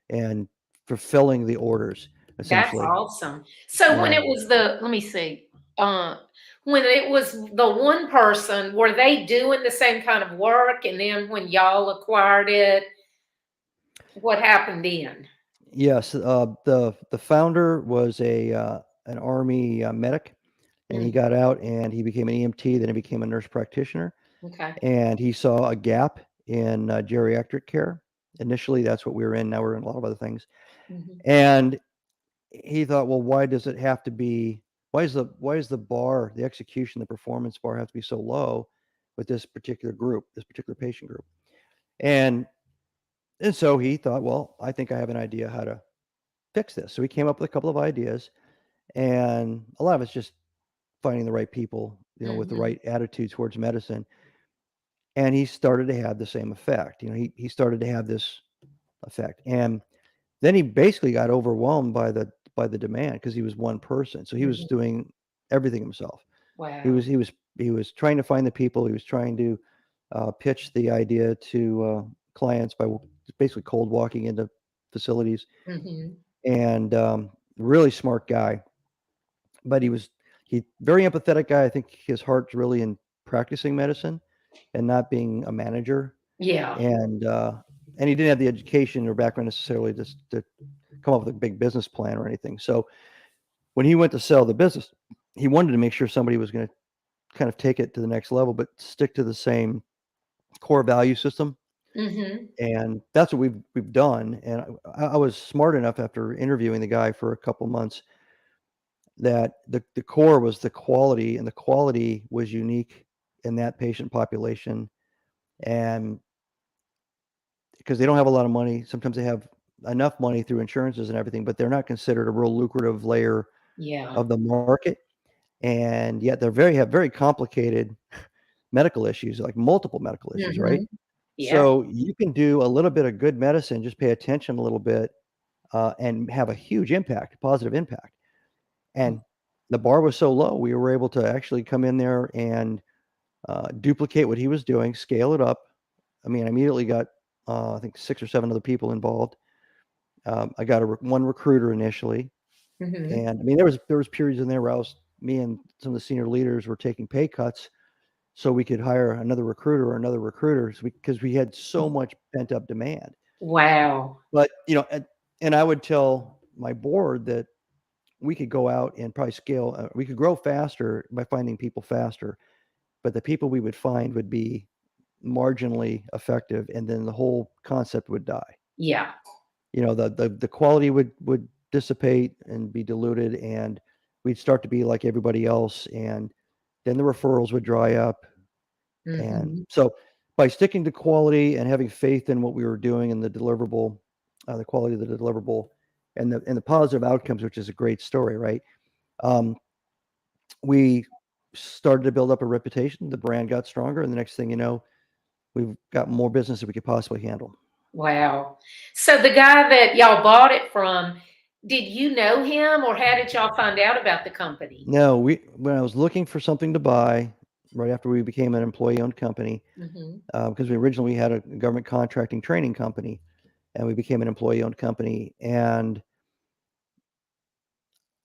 and fulfilling the orders, That's essentially. awesome. So when Yeah. it was let me see, uh, when it was the one person, were they doing the same kind of work? And then when y'all acquired it, what happened then? Yes. The founder was an Army medic, and he Mm, got out and he became an EMT. Then he became a nurse practitioner, okay. and he saw a gap in geriatric care. Initially, that's what we were in. Now we're in a lot of other things. Hmm. And he thought, well, why does it have to be? Why is the bar, the execution, the performance bar have to be so low with this particular group, this particular patient group? And and so he thought, well, I think I have an idea how to fix this. So he came up with a couple of ideas, and a lot of it's just finding the right people, with the Hmm. right attitude towards medicine. And he started to have the same effect. He started to have this effect, and then he basically got overwhelmed by the demand because he was one person, so he was Hmm. doing everything himself. He was Wow. he was he was trying to find the people. He was trying to pitch the idea to clients by basically cold walking into facilities, Hmm. and really smart guy. But he very empathetic guy. I think his heart's really in practicing medicine and not being a manager, Yeah. and he didn't have the education or background necessarily to come up with a big business plan or anything. So when he went to sell the business, he wanted to make sure somebody was going to kind of take it to the next level, but stick to the same core value system. Hmm. And that's what we've done. And I was smart enough after interviewing the guy for a couple months that the core was the quality, and the quality was unique in that patient population. And because they don't have a lot of money. Sometimes they have enough money through insurances and everything, but they're not considered a real lucrative layer Yeah. of the market. And yet they have very complicated medical issues, like multiple medical issues, right? Hmm. Yeah. So you can do a little bit of good medicine, just pay attention a little bit, and have a huge impact, positive impact. And the bar was so low, we were able to actually come in there and duplicate what he was doing, scale it up. I mean, I immediately got, I think 6 or 7 other people involved. I got one recruiter initially, Hmm. and I mean, there was periods in there where me and some of the senior leaders were taking pay cuts so we could hire another recruiter or another recruiter because we had so much pent up demand. Wow. But and I would tell my board that we could go out and probably scale. We could grow faster by finding people faster, but the people we would find would be marginally effective, and then the whole concept would die. Yeah. The quality would dissipate and be diluted, and we'd start to be like everybody else, and then the referrals would dry up. And Hmm. so by sticking to quality and having faith in what we were doing and the deliverable, the quality of the deliverable, and the positive outcomes, which is a great story, right? Um, we started to build up a reputation. The brand got stronger, and the next thing you know, we've got more business than we could possibly handle. Wow. So the guy that y'all bought it from, did you know him, or how did y'all find out about the company? No, when I was looking for something to buy right after we became an employee-owned company, Hmm. because we originally had a government contracting training company, and we became an employee-owned company. And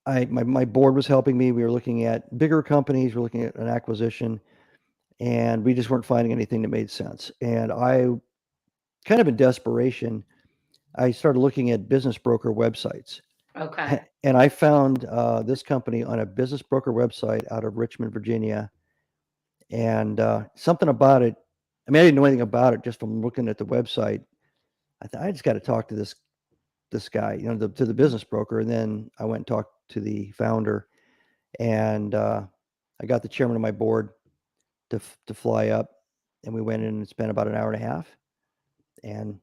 my board was helping me. We were looking at bigger companies. We're looking at an acquisition, and we just weren't finding anything that made sense. And I, kind of in desperation, I started looking at business broker websites, Okay. and I found this company on a business broker website out of Richmond, Virginia. And something about it. I mean, I didn't know anything about it just from looking at the website. I thought I just got to talk to this guy, to the business broker. And then I went and talked to the founder, and I got the chairman of my board to fly up, and we went in and spent about an hour and a half, and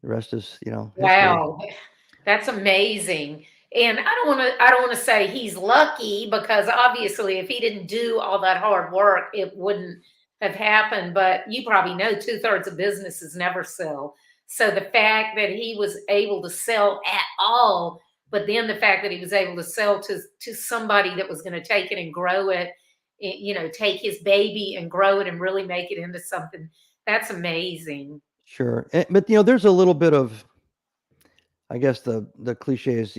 the rest is history. Wow. That's amazing. And I don't want to say he's lucky, because obviously if he didn't do all that hard work, it wouldn't have happened. But you probably know 2/3 of businesses never sell. So the fact that he was able to sell at all, but then the fact that he was able to sell to somebody that was going to take it and grow it, take his baby and grow it and really make it into something, that's amazing. Sure, but there's a little bit of, I guess, the cliche is,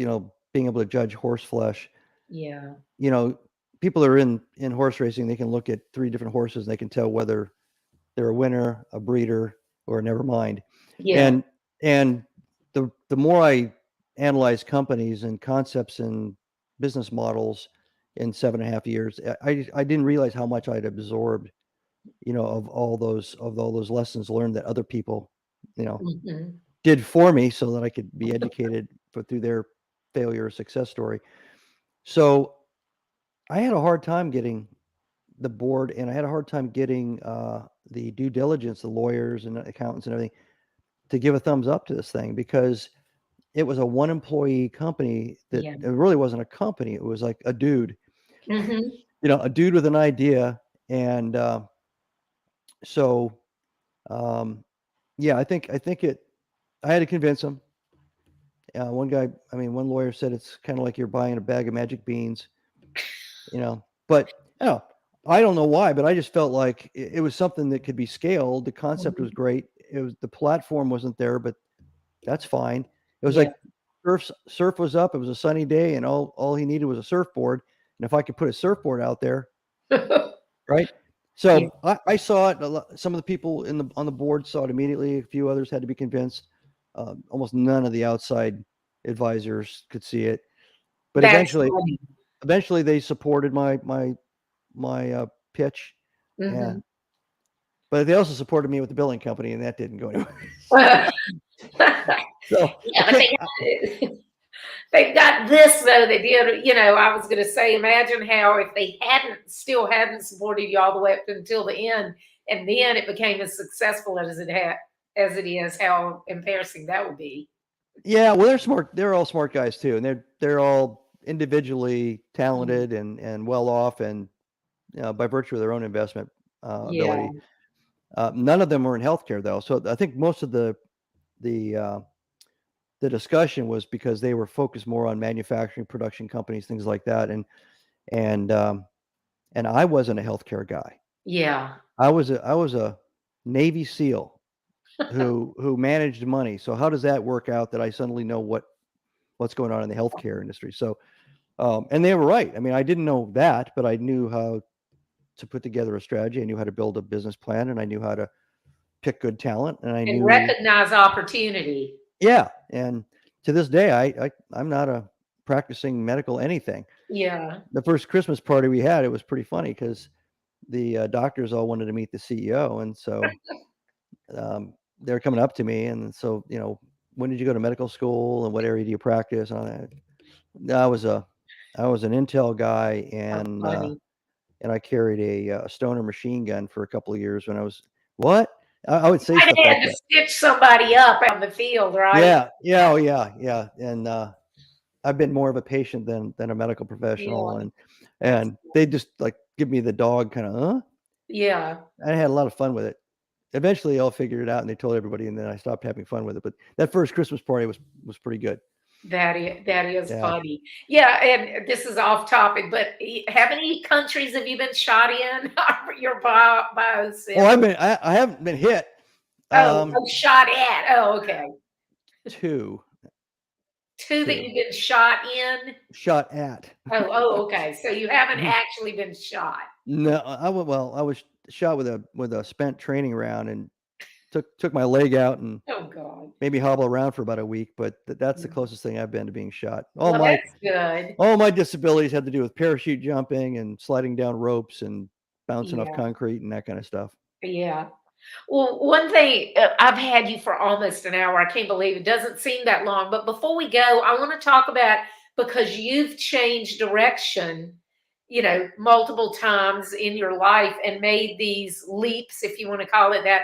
being able to judge horse flesh. Yeah. You know, people that are in horse racing, they can look at 3 different horses and they can tell whether they're a winner, a breeder, or never mind. Yeah. And the more I analyze companies and concepts and business models in 7.5 years, I didn't realize how much I'd absorbed, of all those lessons learned that other people, you know, Mhm. did for me so that I could be educated through their failure or success story. So I had a hard time getting the board, and I had a hard time getting the due diligence, the lawyers and accountants and everything, to give a thumbs up to this thing, because it was a one employee company that Yeah. it really wasn't a company. It was like a dude, Mhm. a dude with an idea. And so, um, yeah, I had to convince him. One guy, I mean, one lawyer said it's kind of like you're buying a bag of magic beans, but I don't know why, but I just felt like it was something that could be scaled. The concept was Mhm. great. The platform wasn't there, but that's fine. It was Yeah. like surf was up. It was a sunny day, and all he needed was a surfboard. And if I could put a surfboard out there, right? Yeah. So I saw it. Some of the people on the board saw it immediately. A few others had to be convinced. Almost none of the outside advisors could see it. But That's eventually, funny. they supported my pitch, Mhm. and but they also supported me with the billing company, and that didn't go anywhere. So I Yeah, but can't. they've got this though. They did, I was gonna say, imagine how if they hadn't supported you all the way up until the end, and then it became as successful as as it is, how embarrassing that would be. Yeah, well, they're smart. They're all smart guys too, and they're all individually Mm. talented and well off, and by virtue of their own investment Yeah, ability. None of them were in healthcare though, so I think most of the uh, the discussion was because they were focused more on manufacturing, production companies, things like that, and um, and I wasn't a healthcare guy. yeah. I was a Navy SEAL who managed money. So how does that work out that I suddenly know what's going on in the healthcare industry? So and they were right. I mean, I didn't know that, but I knew how to put together a strategy. I knew how to build a business plan, and I knew how to pick good talent, and I And knew, recognize opportunity. yeah. And to this day, I'm not a practicing medical anything. Yeah. The first Christmas party we had, it was pretty funny because the doctors all wanted to meet the CEO, and so they were coming up to me, and so when did you go to medical school, and what area do you practice? And all that. I was an Intel guy, How funny. and I carried a Stoner machine gun for a couple of years when I was what? I would say I stuff like had to that. stitch somebody up out in the field, right? Yeah, yeah, oh yeah. And I've been more of a patient than a medical Yeah, professional, that's and they just like give me the dog kind of, huh? yeah. I had a lot of fun with it. Eventually, they all figured it out, and they told everybody, and then I stopped having fun with it. But that first Christmas party was pretty good. That is Yeah. funny. Yeah, and this is off topic, but how many countries have you been shot in? Your bio Oh, said. I haven't been hit. Oh, Um, oh, shot at. Oh, okay. two, Two that two you've been shot in. shot at. Oh, okay. So you haven't actually been shot. No, I was shot with a spent training round and took my leg out and Oh God. made me hobble around for about a week. But that's the Mhm. closest thing I've been to being shot. Well, that's good. All my disabilities had to do with parachute jumping and sliding down ropes and bouncing off Yeah, concrete and that kind of stuff. yeah. Well, one thing, I've had you for almost an hour. I can't believe it. Doesn't seem that long. But before we go, I want to talk about, because you've changed direction, multiple times in your life and made these leaps, if you want to call it that.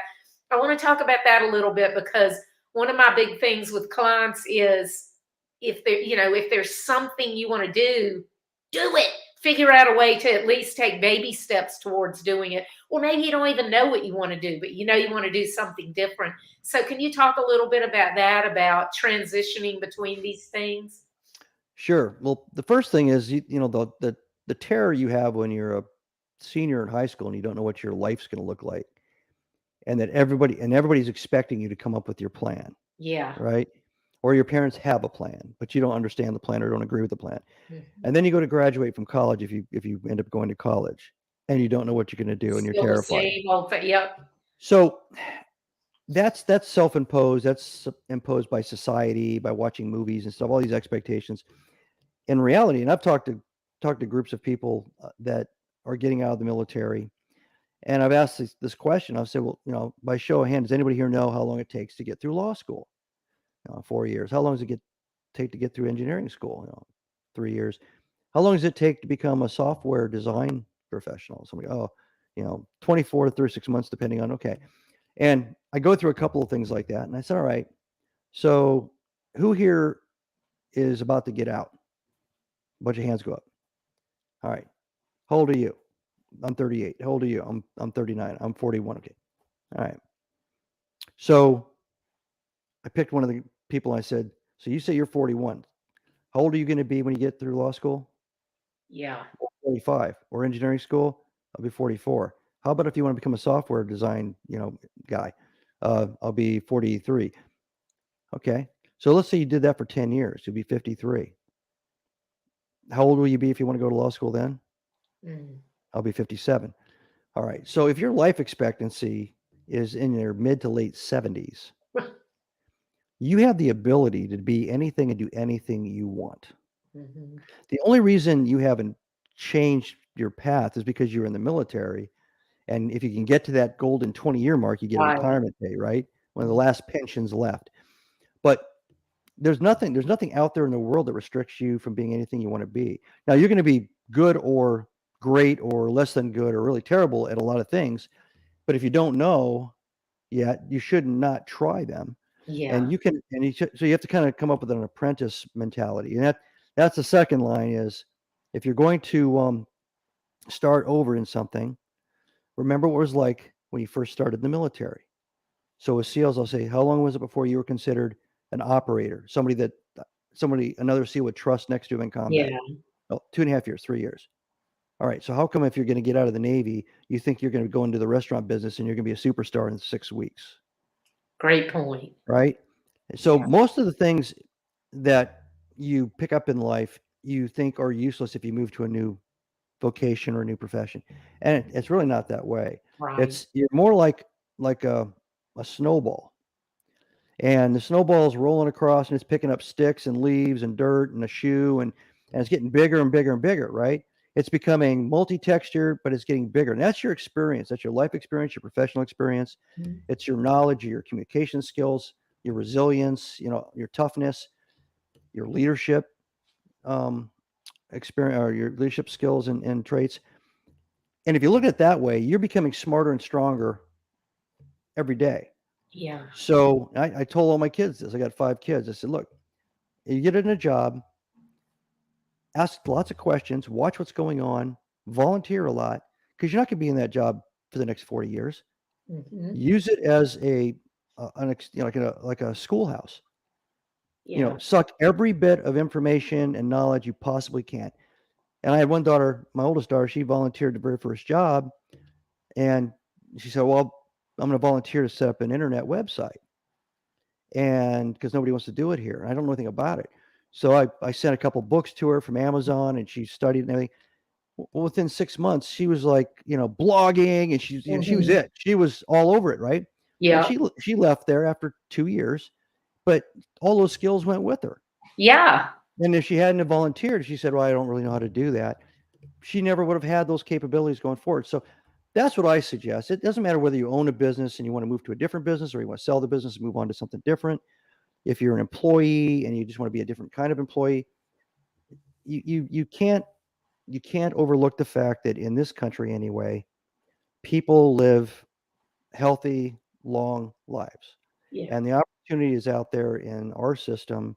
I want to talk about that a little bit, because one of my big things with clients is, if there's something you want to do it. Figure out a way to at least take baby steps towards doing it. Or maybe you don't even know what you want to do, but you want to do something different. So can you talk a little bit about that, about transitioning between these things? Sure. Well, the first thing is the terror you have when you're a senior in high school and you don't know what your life's going to look like, and that everybody's expecting you to come up with your plan, Yeah. right? Or your parents have a plan, but you don't understand the plan or don't agree with the plan. Mhm. And then you go to graduate from college if you end up going to college and you don't know what you're going to do and you're Still the terrified. same old thing. Yep. So that's self-imposed. That's imposed by society, by watching movies and stuff, all these expectations. In reality, and I've talked to groups of people that are getting out of the military, and I've asked this question. I've said, well, by show of hands, does anybody here know how long it takes to get through law school? 4 years. How long does it take to get through engineering school? 3 years. How long does it take to become a software design professional? Somebody, 24 to 36 months, depending on, okay. And I go through a couple of things like that. And I said, all right, so who here is about to get out? A bunch of hands go up. All right. How old are you? I'm 38. How old are you? I'm 39. I'm 41. Okay. All right. So I picked one of the people. And I said, so you say you're 41. How old are you going to be when you get through law school? Yeah. 45. Or engineering school? I'll be 44. How about if you want to become a software design, guy? I'll be 43. Okay. So let's say you did that for 10 years. You'll be 53. How old will you be if you want to go to law school then? Mm. I'll be 57. All right. So if your life expectancy is in your mid to late 70s, you have the ability to be anything and do anything you want. Mhm. The only reason you haven't changed your path is because you're in the military. And if you can get to that golden 20-year mark, you get a Right. retirement pay, right? One of the Mhm. last pensions left. But there's nothing out there in the world that restricts you from being anything you want to be. Now you're going to be good or great or less than good or really terrible at a lot of things. But if you don't know, yet, you should not try them. And Yeah. you can, and so you have to kind of come up with an apprentice mentality. And that's the second line is, if you're going to start over in something, remember what it was like when you first started in the military. So with SEALs, I'll say, how long was it before you were considered an operator, another SEAL would trust next to him in combat? Yeah. Oh, 2.5 years, 3 years. All right. So how come if you're going to get out of the Navy, you think you're going to go into the restaurant business and you're going to be a superstar in 6 weeks? Great point. Right. So Yeah. most of the things that you pick up in life, you think are useless if you move to a new vocation or a new profession. And it's really not that way. Right. You're more like a snowball. And the snowball's rolling across and it's picking up sticks and leaves and dirt and a shoe and it's getting bigger and bigger and bigger, right? It's becoming multi-textured, but it's getting bigger. And that's your experience. That's your life experience, your professional experience. Mhm. It's your knowledge, your communication skills, your resilience, your toughness, your leadership experience, or your leadership skills and traits. And if you look at it that way, you're becoming smarter and stronger every day. Yeah. So I told all my kids this. I got 5 kids. I said, look, you get in a job, ask lots of questions, watch what's going on, volunteer a lot, because you're not going to be in that job for the next 40 years. Mhm. Use it as like a schoolhouse. Yeah. Suck every bit of information and knowledge you possibly can. And I had one daughter, my oldest daughter, she volunteered the very first job, and she said, well, I'm going to volunteer to set up an internet website. And because nobody wants to do it here. And I don't know anything about it. So I sent a couple books to her from Amazon and she studied and everything. Well, within 6 months, she was like, blogging, and she was Mhm. it. She was all over it, right? And Yeah. she left there after 2 years, but all those skills went with her. Yeah. And if she hadn't have volunteered, she said, well, I don't really know how to do that. She never would have had those capabilities going forward. So that's what I suggest. It doesn't matter whether you own a business and you want to move to a different business or you want to sell the business and move on to something different. If you're an employee and you just want to be a different kind of employee, you can't overlook the fact that in this country anyway, people live healthy, long lives. Yeah. And the opportunity is out there in our system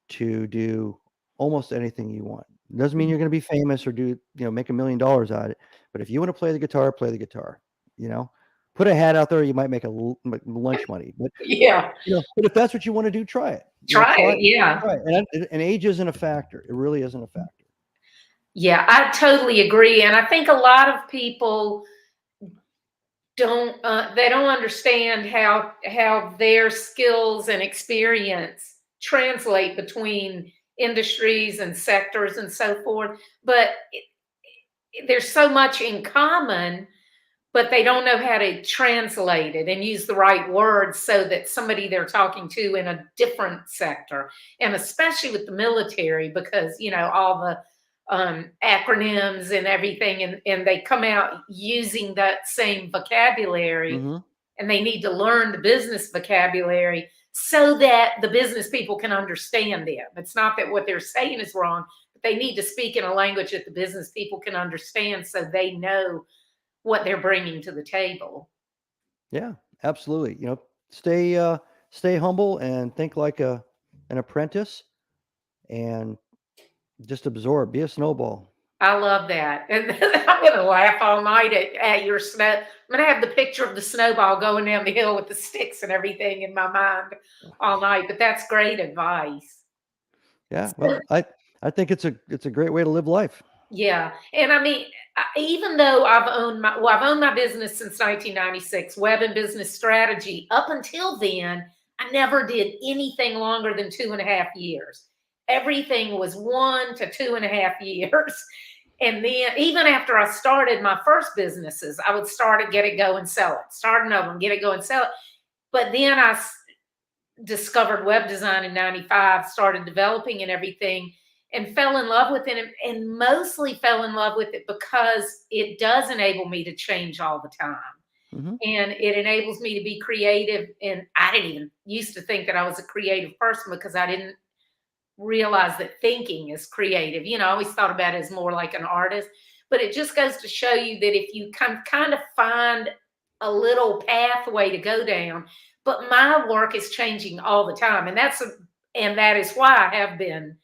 to do almost anything you want. It doesn't mean Mhm. you're going to be famous or make $1 million out of it. But if you want to play the guitar, play the guitar. You know, put a hat out there, you might make lunch money. But Yeah. but if that's what you want to do, try it. Try it. Yeah. Try it. And age isn't a factor. It really isn't a factor. Yeah. I totally agree. And I think a lot of people they don't understand how their skills and experience translate between industries and sectors and so forth. But there's so much in common, but they don't know how to translate it and use the right words so that somebody they're talking to in a different sector, and especially with the military, because all the acronyms and everything, and they come out using that same vocabulary, Hmm. and they need to learn the business vocabulary so that the business people can understand them. It's not that what they're saying is wrong, but they need to speak in a language that the business people can understand so they know what they're bringing to the table. Yeah, absolutely. Stay humble and think like an apprentice and just absorb. Be a snowball. I love that. And I'm going to laugh all night at your snow. I'm going to have the picture of the snowball going down the hill with the sticks and everything in my mind all night. But that's great advice. Yeah. So, Well, I think it's a great way to live life. yeah. And I mean, even though I've owned my business since 1996, web and business strategy, up until then, I never did anything longer than 2.5 years. Everything was 1 to 2.5 years. And then even after I started my first businesses, I would start it, get it, go and sell it. Start another one, get it, go and sell it. But then discovered web design in 95, started developing and everything, and fell in love with it, and mostly fell in love with it because it does enable me to change all the time. Hmm. And it enables me to be creative. And I didn't even used to think that I was a creative person because I didn't realize that thinking is creative. I always thought about it as more like an artist, but it just goes to show you that if you kind of find a little pathway to go down. But my work is changing all the time. And that is why I have been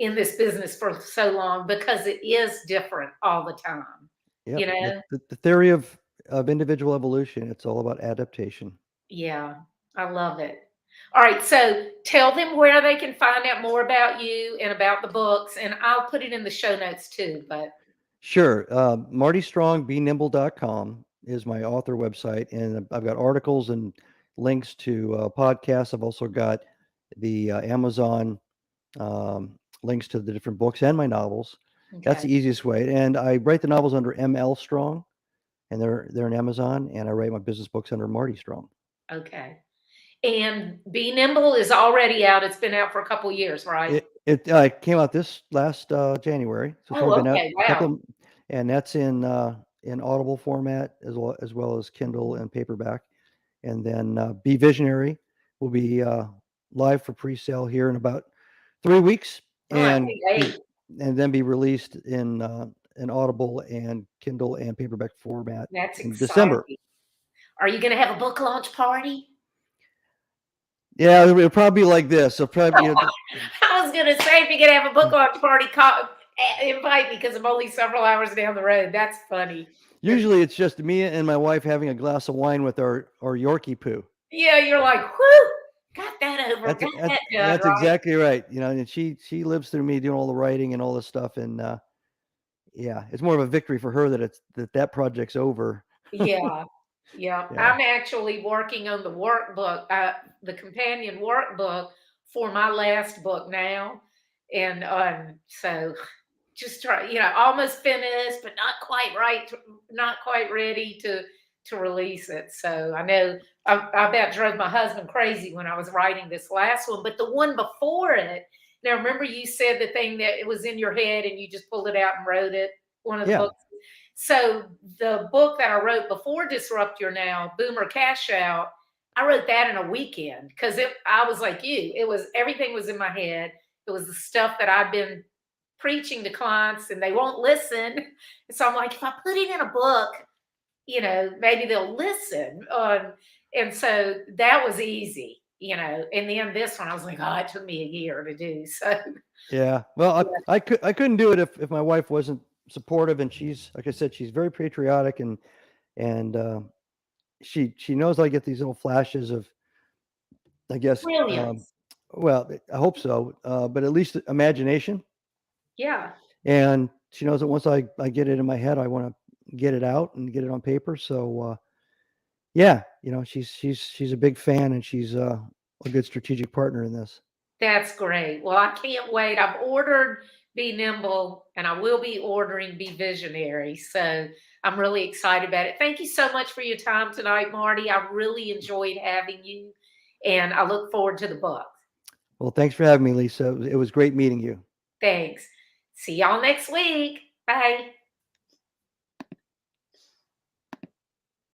in this business for so long, because it is different all the time. Yep. You know? The theory of individual evolution, it's all about adaptation. Yeah, I love it. All right, so tell them where they can find out more about you and about the books, and I'll put it in the show notes too. But Sure. Marty Strong, BeNimble.com is my author website, and I've got articles and links to podcasts. I've also got the Amazon links to the different books and my novels. That's okay, the easiest way. And I write the novels under ML Strong, and they're in Amazon. And I write my business books under Marty Strong. okay. And Be Nimble is already out. It's been out for a couple years, right? It came out this last January, so it's only Oh, been out okay. a couple Wow. of, and that's in Audible format as well as Kindle and paperback. And then Be Visionary will be live for pre-sale here in about 3 weeks, Oh, I and can't wait. then be released in Audible and Kindle and paperback format That's in December. exciting. Are you going to have a book launch party? Yeah, it'll probably be like this. So probably, I was going to say, if you're going to have a book launch party, invite me, because I'm only several hours down the road. That's funny. usually it's just me and my wife having a glass of wine with our Yorkie poo. Yeah, you're like, whoo, got that over, That's got that done, that's right? exactly right. And she lives through me doing all the writing and all this stuff, and yeah, it's more of a victory for her that that project's over. Yeah, yeah. Yeah. I'm actually working on the workbook, the companion workbook for my last book now. And so just try, almost finished, but not quite right, not quite ready to release it. So I know I about drove my husband crazy when I was writing this last one, but the one before it. Now, remember you said the thing that it was in your head and you just pulled it out and wrote it. One of the Yeah. books. So the book that I wrote before Disrupt Your Now, Boomer Cash Out, I wrote that in a weekend because I was like you. Everything was in my head. It was the stuff that I've been preaching to clients and they won't listen. So I'm like, if I put it in a book, maybe they'll listen. And so that was easy, And then this one, I was like, oh, it took me a year to do. So Yeah. Well, I couldn't do it if my wife wasn't supportive, and she's, like I said, she's very patriotic, and she knows I get these little flashes of, I guess, brilliance. well, I hope so, but at least imagination. Yeah. And she knows that once I get it in my head, I want to get it out and get it on paper. So yeah, she's a big fan, and she's a good strategic partner in this. That's great. Well, I can't wait. I've ordered Be Nimble and I will be ordering Be Visionary. So I'm really excited about it. Thank you so much for your time tonight, Marty. I really enjoyed having you and I look forward to the book. Well, thanks for having me, Lisa. It was great meeting you. Thanks. See y'all next week. Bye.